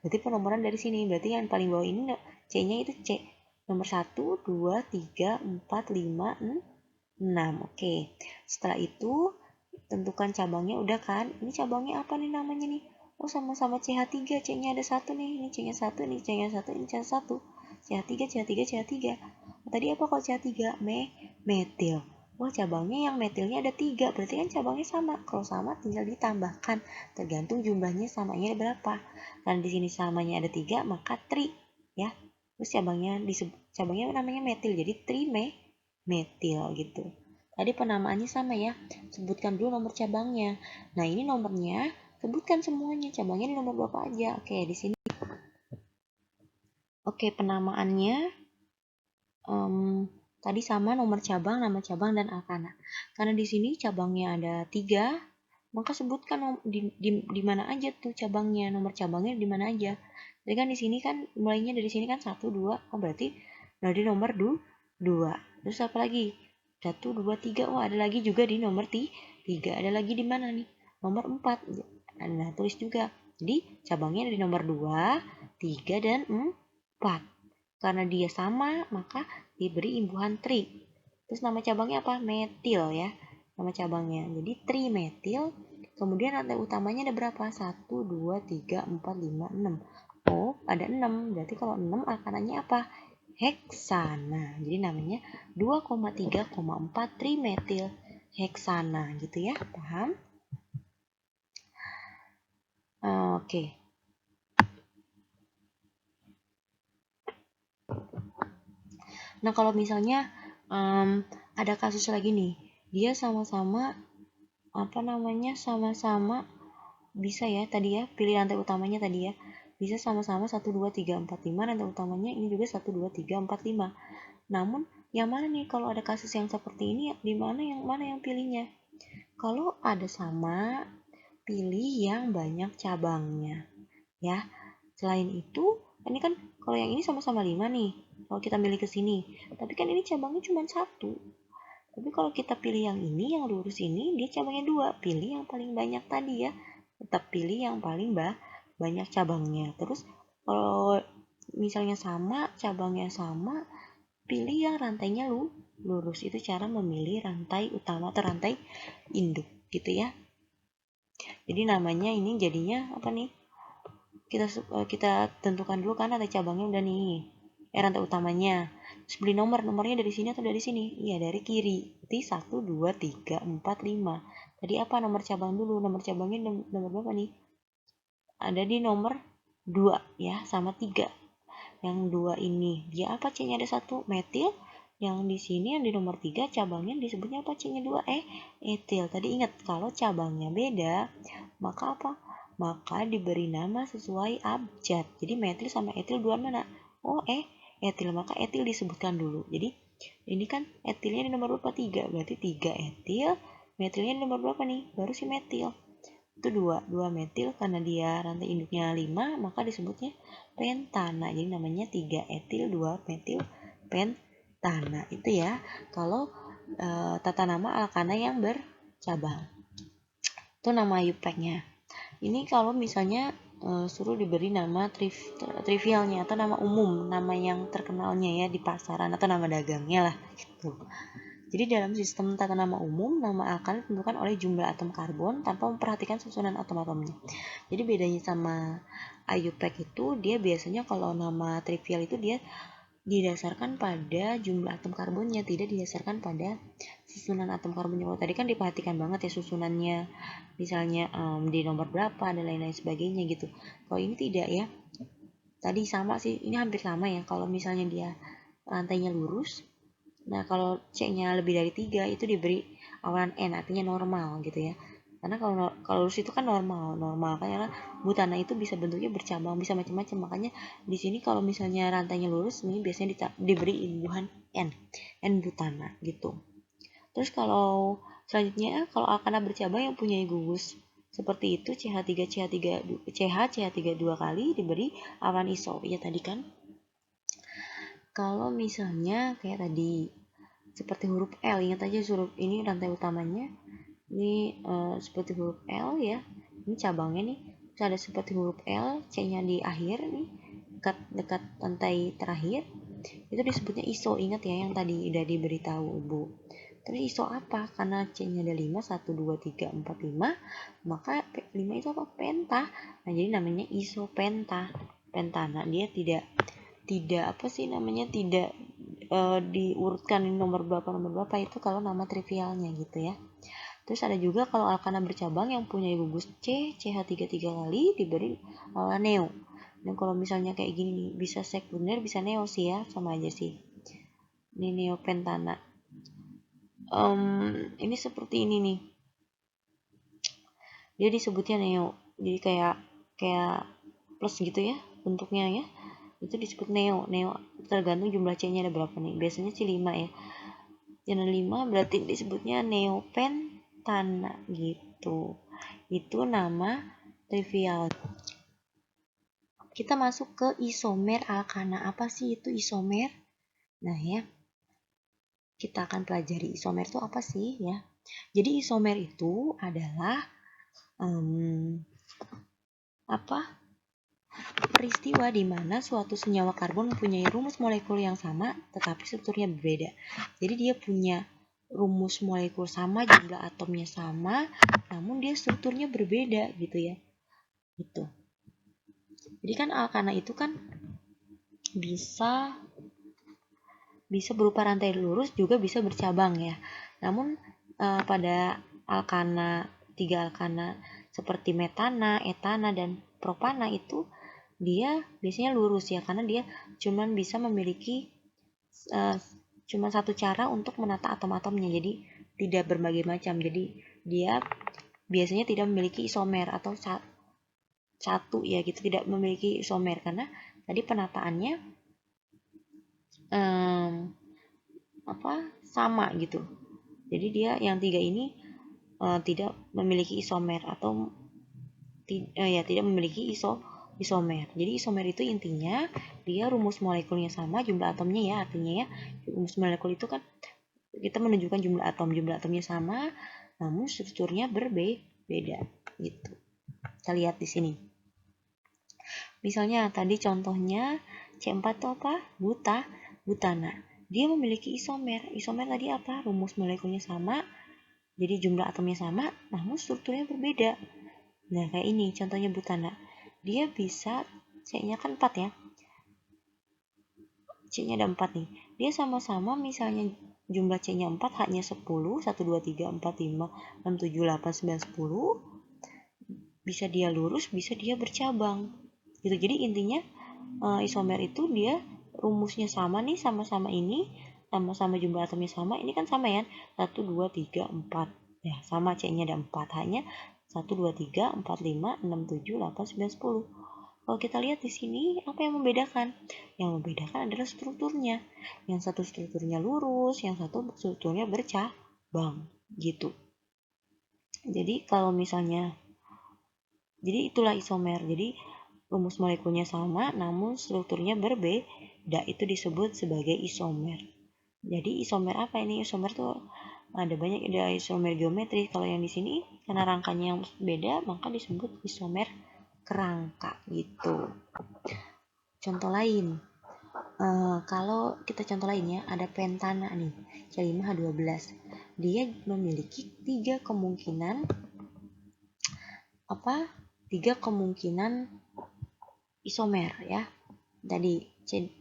Berarti penomoran dari sini. Berarti yang paling bawah ini C-nya itu C. Nomor 1, 2, 3, 4, 5, 6. Oke. Setelah itu tentukan cabangnya udah kan. Ini cabangnya apa nih namanya nih? Oh, sama-sama CH3. C-nya ada 1 nih. Ini C-nya 1, ini C-nya 1, ini C-nya 1. CH3, CH3, CH3. Tadi apa kalau CH3? Metil. Wah, cabangnya yang metilnya ada 3. Berarti kan cabangnya sama. Kalau sama tinggal ditambahkan. Tergantung jumlahnya samanya ada berapa. Karena di sini samanya ada 3, maka tri ya. Terus cabangnya namanya metil. Jadi metil gitu. Tadi penamaannya sama ya. Sebutkan dulu nomor cabangnya. Nah, ini nomornya sebutkan semuanya. Cabangnya di nomor berapa aja. Oke, di sini. Oke, penamaannya tadi sama nomor cabang, nama cabang, dan alkana. Karena di sini cabangnya ada 3, maka sebutkan di mana aja tuh cabangnya, nomor cabangnya di mana aja. Jadi kan di sini kan mulainya dari sini kan 1, 2, oh berarti dari nomor 2. Terus apa lagi? 1, 2, 3, oh ada lagi juga di nomor 3 ada lagi di mana nih? Nomor 4. Nah, tulis juga. Jadi cabangnya ada di nomor 2, 3, dan 4. Karena dia sama, maka diberi imbuhan tri. Terus nama cabangnya apa? Metil ya. Nama cabangnya. Jadi trimetil. Kemudian rantai utamanya ada berapa? 1, 2, 3, 4, 5, 6. Oh, ada 6. Berarti kalau 6 alkananya apa? Heksana. Jadi namanya 2,3,4 trimetil heksana gitu ya. Paham? Oke. Nah, kalau misalnya ada kasus lagi nih, dia sama-sama sama-sama bisa ya tadi ya, pilih rantai utamanya tadi ya, bisa sama-sama 1, 2, 3, 4, 5, rantai utamanya ini juga 1, 2, 3, 4, 5. Namun yang mana nih kalau ada kasus yang seperti ini, di mana yang pilihnya? Kalau ada sama, pilih yang banyak cabangnya ya. Selain itu, ini kan kalau yang ini sama-sama 5 nih, kalau kita milih ke sini, tapi kan ini cabangnya cuma 1. Tapi kalau kita pilih yang ini, yang lurus ini, dia cabangnya 2. Pilih yang paling banyak tadi ya. Tetap pilih yang paling banyak cabangnya. Terus kalau misalnya sama, cabangnya sama, pilih yang rantainya lurus. Itu cara memilih rantai utama atau rantai induk gitu ya. Jadi namanya ini jadinya apa nih? Kita tentukan dulu kan rantai cabangnya udah nih. Rantai utamanya. Terus beli nomornya dari sini atau dari sini? Iya, dari kiri. Berarti 1, 2, 3, 4, 5. Tadi apa nomor cabang dulu? Nomor cabangnya nomor berapa nih? Ada di nomor 2 ya, sama 3. Yang 2 ini dia apa? C-nya ada 1, metil. Yang di sini yang di nomor 3 cabangnya disebutnya apa? C-nya 2, etil. Tadi ingat kalau cabangnya beda, maka apa? Maka diberi nama sesuai abjad. Jadi metil sama etil dua mana? Oh, etil. Maka etil disebutkan dulu. Jadi ini kan etilnya di nomor berapa? 3. Berarti 3 etil. Metilnya di nomor berapa nih? Baru si metil. Itu 2 metil karena dia rantai induknya 5, maka disebutnya pentana. Jadi namanya 3 etil 2 metil pentana. Itu ya kalau tata nama alkana yang bercabang. Itu nama IUPAC-nya. Ini kalau misalnya suruh diberi nama trivialnya atau nama umum, nama yang terkenalnya ya di pasaran atau nama dagangnya lah gitu. Jadi dalam sistem tata nama umum, nama akan ditentukan oleh jumlah atom karbon tanpa memperhatikan susunan atom-atomnya. Jadi bedanya sama IUPAC itu, dia biasanya kalau nama trivial itu dia didasarkan pada jumlah atom karbonnya, tidak didasarkan pada susunan atom karbonnya. Kalau tadi kan diperhatikan banget ya susunannya, misalnya di nomor berapa dan lain-lain sebagainya gitu. Kalau ini tidak ya, tadi sama sih, ini hampir sama ya. Kalau misalnya dia rantainya lurus, nah kalau C-nya lebih dari 3 itu diberi awalan N, artinya normal gitu ya. Karena kalau lurus itu kan normal karena butana itu bisa bentuknya bercabang, bisa macam-macam. Makanya di sini kalau misalnya rantainya lurus, ini biasanya diberi imbuhan N butana gitu. Terus kalau selanjutnya kalau alkana bercabang yang punya gugus seperti itu CH3 CH3 2 kali diberi awan iso. Ya tadi kan. Kalau misalnya kayak tadi seperti huruf L, ingat aja huruf ini rantai utamanya ini seperti huruf L ya, ini cabangnya nih. Terus ada seperti huruf L, C-nya di akhir nih, dekat rantai terakhir, itu disebutnya ISO. Ingat ya yang tadi udah diberitahu Ibu. Terus ISO apa? Karena C-nya ada 5, 1, 2, 3, 4, 5, maka 5 itu apa? Penta. Nah, jadi namanya ISO penta. Pentana. Dia tidak apa sih namanya, tidak diurutkan nomor berapa itu kalau nama trivialnya gitu ya. Terus ada juga kalau alkana bercabang yang punya gugus CH3 3 kali diberi neo. Dan kalau misalnya kayak gini nih, bisa sekunder, bisa neo sih ya, sama aja sih. Ini neopentana. Ini seperti ini nih. Dia disebutnya neo. Jadi kayak plus gitu ya bentuknya ya. Itu disebut neo. Neo tergantung jumlah C-nya ada berapa nih. Biasanya sih 5 ya. Jangan 5 berarti disebutnya neopentana gitu. Itu nama trivial. Kita masuk ke isomer alkana. Apa sih itu isomer? Nah ya, kita akan pelajari isomer itu apa sih ya. Jadi isomer itu adalah peristiwa di mana suatu senyawa karbon mempunyai rumus molekul yang sama tetapi strukturnya berbeda. Jadi dia punya rumus molekul sama, jumlah atomnya sama, namun dia strukturnya berbeda gitu ya. Gitu. Jadi kan alkana itu kan bisa berupa rantai lurus, juga bisa bercabang ya. Namun pada tiga alkana seperti metana, etana, dan propana itu dia biasanya lurus ya, karena dia cuman bisa memiliki cuma satu cara untuk menata atom-atomnya, jadi tidak berbagai macam. Jadi dia biasanya tidak memiliki isomer atau satu ya gitu, tidak memiliki isomer karena tadi penataannya sama gitu. Jadi dia yang tiga ini tidak memiliki isomer atau tidak memiliki isomer. Jadi isomer itu intinya dia rumus molekulnya sama, jumlah atomnya ya, artinya ya rumus molekul itu kan kita menunjukkan jumlah atomnya sama, namun strukturnya berbeda gitu. Kita lihat di sini. Misalnya tadi contohnya C4 itu apa? Butana. Dia memiliki isomer. Isomer tadi apa? Rumus molekulnya sama, jadi jumlah atomnya sama, namun strukturnya berbeda. Nah, kayak ini contohnya butana. Dia bisa C-nya kan 4 ya. C-nya ada 4 nih. Dia sama-sama misalnya jumlah C-nya 4, H-nya 10, 1, 2, 3, 4, 5, 6, 7, 8, 9, 10. Bisa dia lurus, bisa dia bercabang. Gitu. Jadi intinya isomer itu dia rumusnya sama nih, sama-sama ini, sama-sama jumlah atomnya sama. Ini kan sama ya. 1, 2, 3, 4. Ya, sama C-nya ada 4, H-nya 1, 2, 3, 4, 5, 6, 7, 8, 9, 10. Kalau kita lihat di sini, apa yang membedakan? Yang membedakan adalah strukturnya. Yang satu strukturnya lurus, yang satu strukturnya bercabang, gitu. Jadi kalau misalnya, jadi itulah isomer. Jadi rumus molekulnya sama, namun strukturnya berbeda. Itu disebut sebagai isomer. Jadi isomer apa ini? Isomer tuh ada banyak, ada isomer geometris. Kalau yang di sini karena rangkanya yang beda, maka disebut isomer kerangka gitu. Contoh lain, kalau kita contoh lain ya, ada pentana nih, C5H12. Dia memiliki tiga kemungkinan isomer ya. Tadi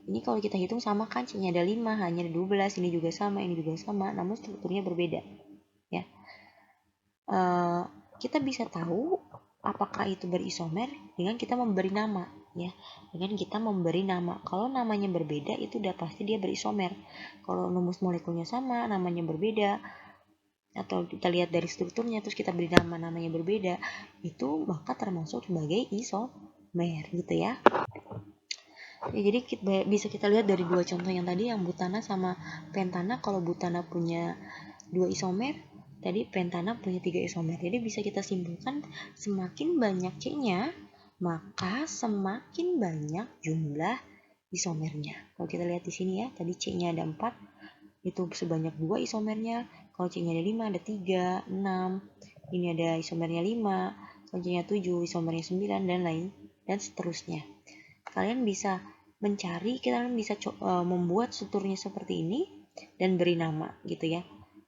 ini kalau kita hitung sama kan, C-nya ada 5, H-nya ada 12, ini juga sama, namun strukturnya berbeda ya. Kita bisa tahu apakah itu berisomer dengan kita memberi nama ya. Dengan kita memberi nama. Kalau namanya berbeda itu udah pasti dia berisomer. Kalau rumus molekulnya sama, namanya berbeda, atau kita lihat dari strukturnya terus kita beri namanya berbeda, itu maka termasuk sebagai isomer gitu ya. Jadi bisa kita lihat dari dua contoh yang tadi, yang butana sama pentana. Kalau butana punya 2 isomer, tadi pentana punya 3 isomer. Jadi bisa kita simpulkan, semakin banyak C-nya, maka semakin banyak jumlah isomernya. Kalau kita lihat di sini ya, tadi C-nya ada 4, itu sebanyak 2 isomernya. Kalau C-nya ada 5, ada 3, 6. Ini ada isomernya 5, kalau C-nya 7, isomernya 9, dan seterusnya. Kalian bisa mencari, kalian bisa membuat strukturnya seperti ini dan beri nama gitu ya.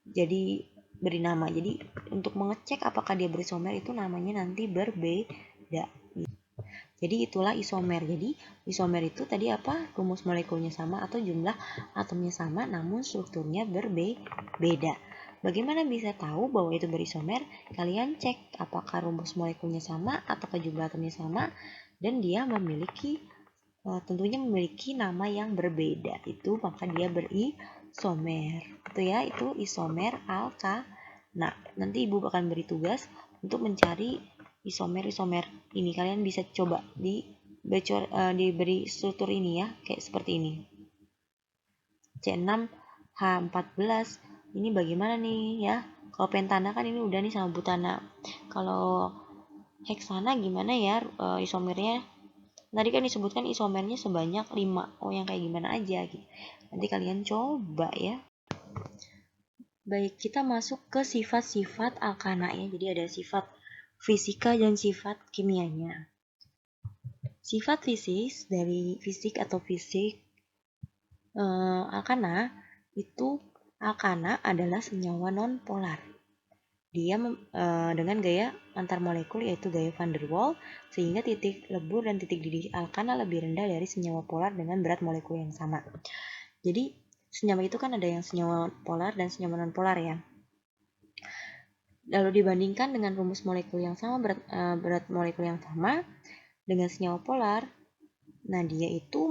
Jadi beri nama. Jadi untuk mengecek apakah dia berisomer itu namanya nanti berbeda. Jadi itulah isomer. Jadi isomer itu tadi apa? Rumus molekulnya sama atau jumlah atomnya sama namun strukturnya berbeda. Bagaimana bisa tahu bahwa itu berisomer? Kalian cek apakah rumus molekulnya sama atau jumlah atomnya sama, dan dia tentunya memiliki nama yang berbeda. Itu maka dia berisomer. Itu ya, itu isomer alkana. Nah, nanti Ibu akan beri tugas untuk mencari isomer ini. Kalian bisa coba diberi struktur ini ya, kayak seperti ini. C6H14. Ini bagaimana nih ya? Kalau pentana kan ini udah nih sama butana. Kalau heksana gimana ya isomernya? Tadi kan disebutkan isomernya sebanyak 5. Oh, yang kayak gimana aja gitu. Nanti kalian coba ya. Baik, kita masuk ke sifat-sifat alkana ya. Jadi ada sifat fisika dan sifat kimianya. Sifat fisik atau fisik alkana itu, alkana adalah senyawa non-polar. Dia dengan gaya antar molekul yaitu gaya van der Waals, sehingga titik lebur dan titik didih alkana lebih rendah dari senyawa polar dengan berat molekul yang sama. Jadi senyawa itu kan ada yang senyawa polar dan senyawa non-polar ya. Lalu dibandingkan dengan rumus molekul yang sama, berat molekul yang sama dengan senyawa polar, nah dia itu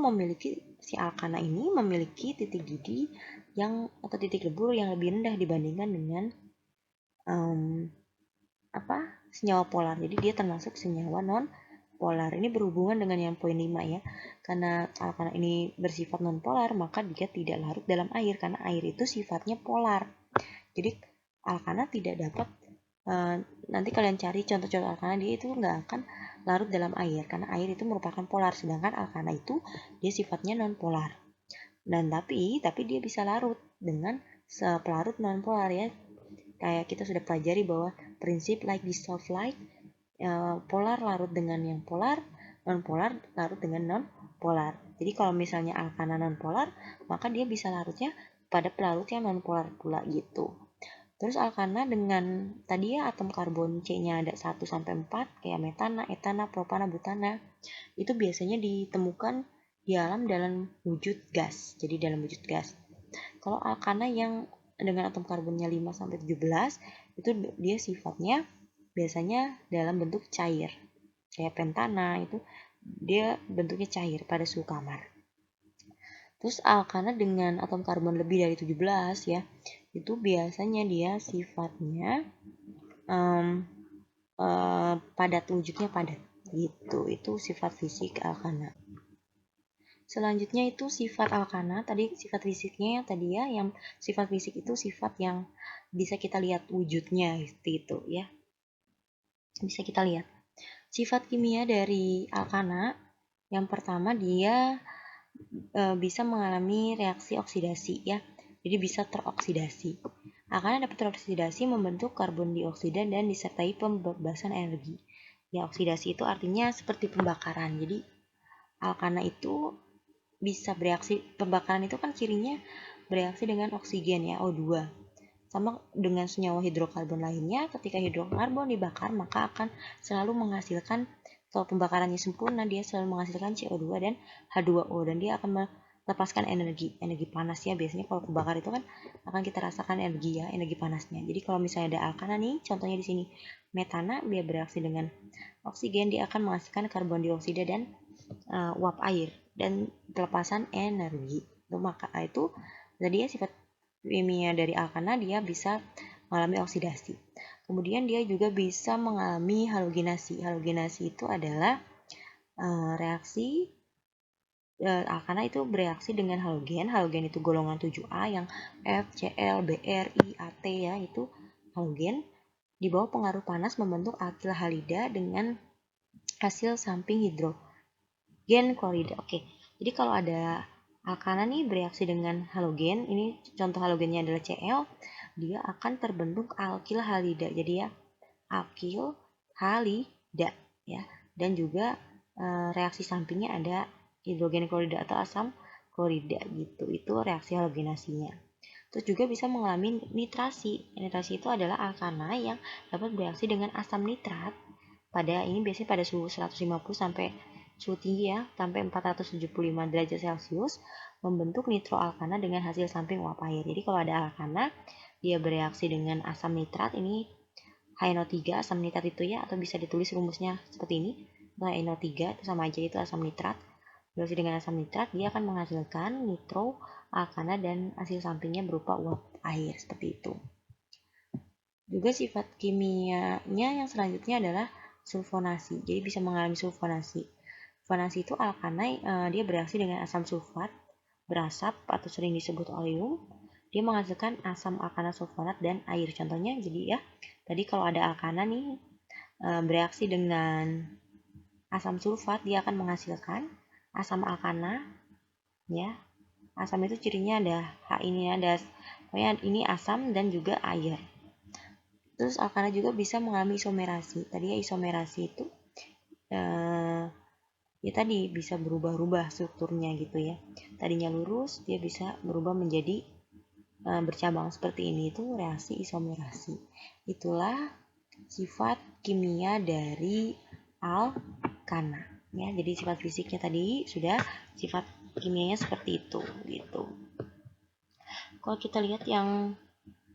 si alkana ini memiliki titik didih atau titik lebur yang lebih rendah dibandingkan dengan senyawa polar. Jadi dia termasuk senyawa non polar. Ini berhubungan dengan yang poin 5 ya. Karena alkana ini bersifat non polar, maka dia tidak larut dalam air karena air itu sifatnya polar. Jadi alkana tidak dapat nanti kalian cari contoh-contoh alkana, dia itu nggak akan larut dalam air karena air itu merupakan polar, sedangkan alkana itu dia sifatnya non polar. Dan tapi dia bisa larut dengan pelarut non polar ya. Kayak kita sudah pelajari bahwa prinsip like dissolve like, polar larut dengan yang polar, non polar larut dengan non polar. Jadi kalau misalnya alkana non polar, maka dia bisa larutnya pada pelarut yang non polar pula gitu. Terus alkana dengan tadi ya atom karbon C-nya ada 1 sampai 4 kayak metana, etana, propana, butana. Itu biasanya ditemukan di alam dalam wujud gas. Jadi dalam wujud gas. Kalau alkana yang dengan atom karbonnya 5 sampai 17 itu dia sifatnya biasanya dalam bentuk cair. Kayak pentana itu dia bentuknya cair pada suhu kamar. Terus alkana dengan atom karbon lebih dari 17 ya, itu biasanya dia sifatnya padat, wujudnya padat gitu. Itu sifat fisik alkana. Selanjutnya itu sifat alkana, tadi sifat fisiknya tadi ya, yang sifat fisik itu sifat yang bisa kita lihat wujudnya gitu ya. Bisa kita lihat. Sifat kimia dari alkana, yang pertama dia bisa mengalami reaksi oksidasi ya. Jadi bisa teroksidasi. Alkana dapat teroksidasi membentuk karbon dioksida dan disertai pembebasan energi. Ya, oksidasi itu artinya seperti pembakaran. Jadi alkana itu bisa bereaksi, pembakaran itu kan cirinya bereaksi dengan oksigen ya, O2. Sama dengan senyawa hidrokarbon lainnya, ketika hidrokarbon dibakar maka akan selalu menghasilkan, kalau pembakarannya sempurna dia selalu menghasilkan CO2 dan H2O, dan dia akan melepaskan energi panas ya. Biasanya kalau kebakar itu kan akan kita rasakan energi ya, energi panasnya. Jadi kalau misalnya ada alkana nih, contohnya di sini metana, dia bereaksi dengan oksigen, dia akan menghasilkan karbon dioksida dan uap air dan pelepasan energi. Maka itu tadi ya sifat kimia dari alkana, dia bisa mengalami oksidasi. Kemudian dia juga bisa mengalami halogenasi. Halogenasi itu adalah reaksi alkana itu bereaksi dengan halogen. Halogen itu golongan 7A yang F, Cl, Br, I, At ya, itu halogen. Di bawah pengaruh panas membentuk alkil halida dengan hasil samping hidrogen klorida. Oke. Jadi kalau ada alkana nih bereaksi dengan halogen, ini contoh halogennya adalah Cl, dia akan terbentuk alkil halida. Jadi ya, alkil halida ya. Dan juga reaksi sampingnya ada hidrogen klorida atau asam klorida gitu. Itu reaksi halogenasinya. Terus juga bisa mengalami nitrasi. Nitrasi itu adalah alkana yang dapat bereaksi dengan asam nitrat biasanya pada suhu 150 sampai suhu tinggi ya, sampai 475 derajat Celcius, membentuk nitroalkana dengan hasil samping uap air. Jadi kalau ada alkana, dia bereaksi dengan asam nitrat, ini HNO3 asam nitrat itu ya, atau bisa ditulis rumusnya seperti ini. HNO3 itu sama aja, itu asam nitrat. Bereaksi dengan asam nitrat, dia akan menghasilkan nitroalkana dan hasil sampingnya berupa uap air seperti itu. Juga sifat kimianya yang selanjutnya adalah sulfonasi. Jadi bisa mengalami sulfonasi. Sulfonasi itu alkana, dia bereaksi dengan asam sulfat berasap atau sering disebut oleum. Dia menghasilkan asam alkana sulfonat dan air. Contohnya jadi ya, tadi kalau ada alkana nih bereaksi dengan asam sulfat, dia akan menghasilkan asam alkana ya. Asam itu cirinya ada H ini, ada Pokoknya ini asam dan juga air. Terus alkana juga bisa mengalami isomerasi. Tadi ya isomerasi itu ya tadi bisa berubah-ubah strukturnya gitu ya. Tadinya lurus, dia bisa berubah menjadi bercabang seperti ini, itu reaksi isomerasi. Itulah sifat kimia dari alkana ya. Jadi sifat fisiknya tadi sudah, sifat kimianya seperti itu gitu. Kalau kita lihat yang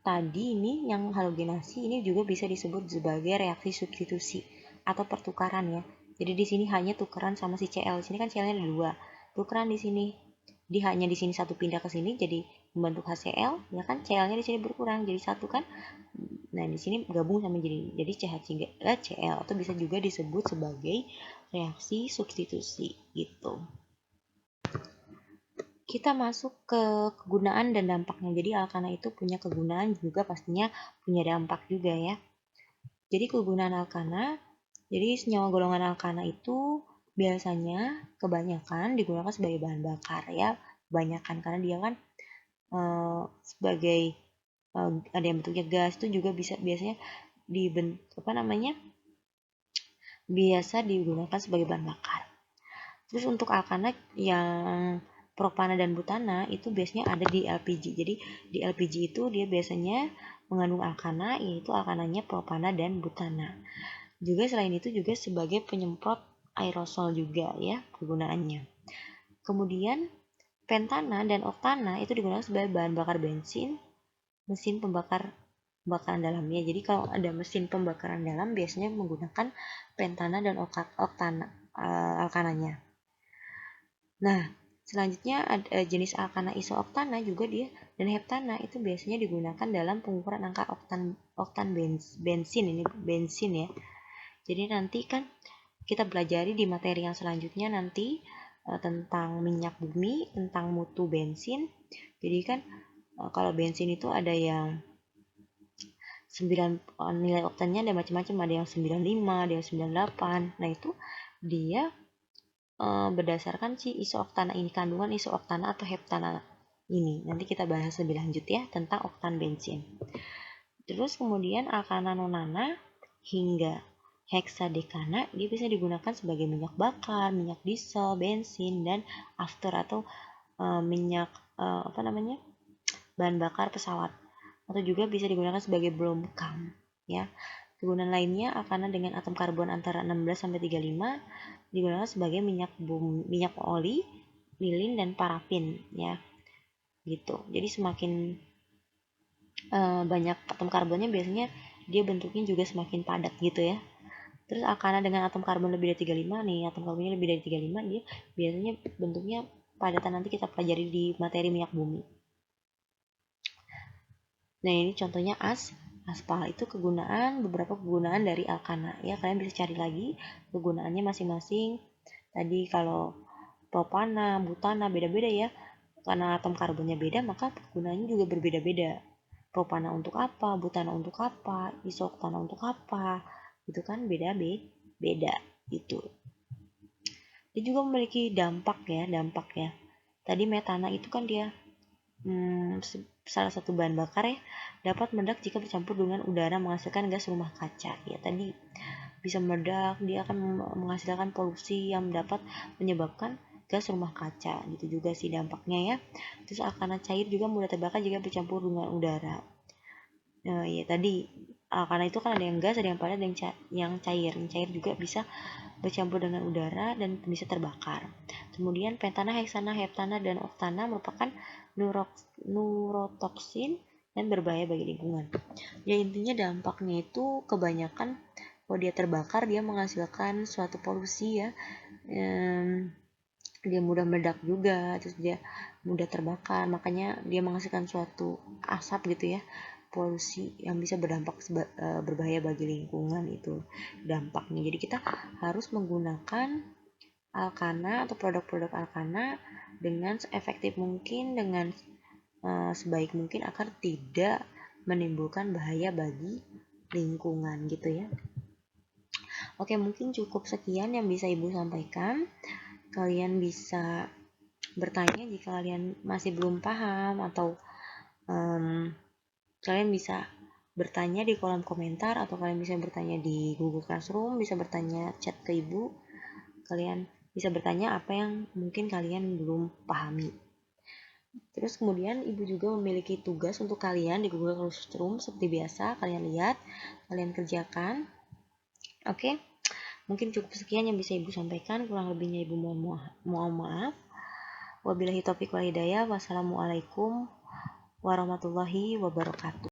tadi ini, yang halogenasi ini juga bisa disebut sebagai reaksi substitusi atau pertukaran ya. Jadi di sini hanya tukeran sama si Cl. Di sini kan Cl-nya ada 2. Tukeran di sini. Hanya di sini satu pindah ke sini jadi membentuk HCl, ya kan? Cl-nya di sini berkurang jadi 1 kan? Nah, di sini gabung sama jadi CH3Cl, atau bisa juga disebut sebagai reaksi substitusi gitu. Kita masuk ke kegunaan dan dampaknya. Jadi alkana itu punya kegunaan juga pastinya punya dampak juga ya. Jadi kegunaan alkana, jadi senyawa golongan alkana itu biasanya kebanyakan digunakan sebagai bahan bakar ya. Kebanyakan karena dia kan sebagai ada yang bentuknya gas, itu juga biasanya biasa digunakan sebagai bahan bakar. Terus untuk alkana yang propana dan butana itu biasanya ada di LPG. Jadi di LPG itu dia biasanya mengandung alkana, yaitu alkananya propana dan butana. Juga selain itu juga sebagai penyemprot aerosol juga ya kegunaannya. Kemudian pentana dan oktana itu digunakan sebagai bahan bakar bensin, mesin pembakaran dalamnya. Jadi kalau ada mesin pembakaran dalam biasanya menggunakan pentana dan oktana alkananya. Nah, selanjutnya ada jenis alkana isooktana juga dia, dan heptana itu biasanya digunakan dalam pengukuran angka oktan bensin, ini bensin ya. Jadi nanti kan kita pelajari di materi yang selanjutnya nanti tentang minyak bumi, tentang mutu bensin. Jadi kan kalau bensin itu ada yang 9 nilai oktannya ada macam-macam, ada yang 95, ada yang 98. Nah, itu dia berdasarkan si isooktana ini, kandungan isooktana atau heptana ini. Nanti kita bahas lebih lanjut ya tentang oktan bensin. Terus kemudian alkana nonana hingga heksadekana dia bisa digunakan sebagai minyak bakar, minyak diesel, bensin, dan after atau minyak bahan bakar pesawat, atau juga bisa digunakan sebagai bromkam ya. Kegunaan lainnya alkana dengan atom karbon antara 16 sampai 35 digunakan sebagai minyak oli, lilin, dan parafin ya. Gitu. Jadi semakin banyak atom karbonnya biasanya dia bentuknya juga semakin padat gitu ya. Terus alkana dengan atom karbon lebih dari 35 nih, atom karbonnya lebih dari 35, dia biasanya bentuknya padatan, nanti kita pelajari di materi minyak bumi. Nah, ini contohnya aspal. Itu beberapa kegunaan dari alkana ya. Kalian bisa cari lagi kegunaannya masing-masing. Tadi kalau propana, butana beda-beda ya. Karena atom karbonnya beda, maka kegunaannya juga berbeda-beda. Propana untuk apa, butana untuk apa, isoktana untuk apa, itu kan beda itu. Dia juga memiliki dampak ya. Tadi metana itu kan dia salah satu bahan bakar ya, dapat meledak jika bercampur dengan udara menghasilkan gas rumah kaca ya. Tadi bisa meledak, dia akan menghasilkan polusi yang dapat menyebabkan gas rumah kaca, gitu juga sih dampaknya ya. Terus alkana cair juga mudah terbakar jika bercampur dengan udara. Ya tadi karena itu kan ada yang gas, ada yang padat, ada yang cair. Yang cair juga bisa bercampur dengan udara dan bisa terbakar. Kemudian pentana, heksana, heptana, dan oktana merupakan neurotoksin dan berbahaya bagi lingkungan. Ya intinya dampaknya itu kebanyakan kalau dia terbakar dia menghasilkan suatu polusi ya. Dia mudah meledak juga, terus dia mudah terbakar, makanya dia menghasilkan suatu asap gitu ya, polusi yang bisa berdampak berbahaya bagi lingkungan, itu dampaknya. Jadi kita harus menggunakan alkana atau produk-produk alkana dengan seefektif mungkin, dengan sebaik mungkin agar tidak menimbulkan bahaya bagi lingkungan gitu ya. Oke, mungkin cukup sekian yang bisa Ibu sampaikan. Kalian bisa bertanya jika kalian masih belum paham atau Kalian bisa bertanya di kolom komentar, atau kalian bisa bertanya di Google Classroom, bisa bertanya chat ke ibu. Kalian bisa bertanya apa yang mungkin kalian belum pahami. Terus kemudian ibu juga memiliki tugas untuk kalian di Google Classroom seperti biasa. Kalian lihat, kalian kerjakan. Oke, mungkin cukup sekian yang bisa ibu sampaikan. Kurang lebihnya ibu mohon maaf. Wabillahi taufiq wal hidayah. Wassalamualaikum warahmatullahi wabarakatuh.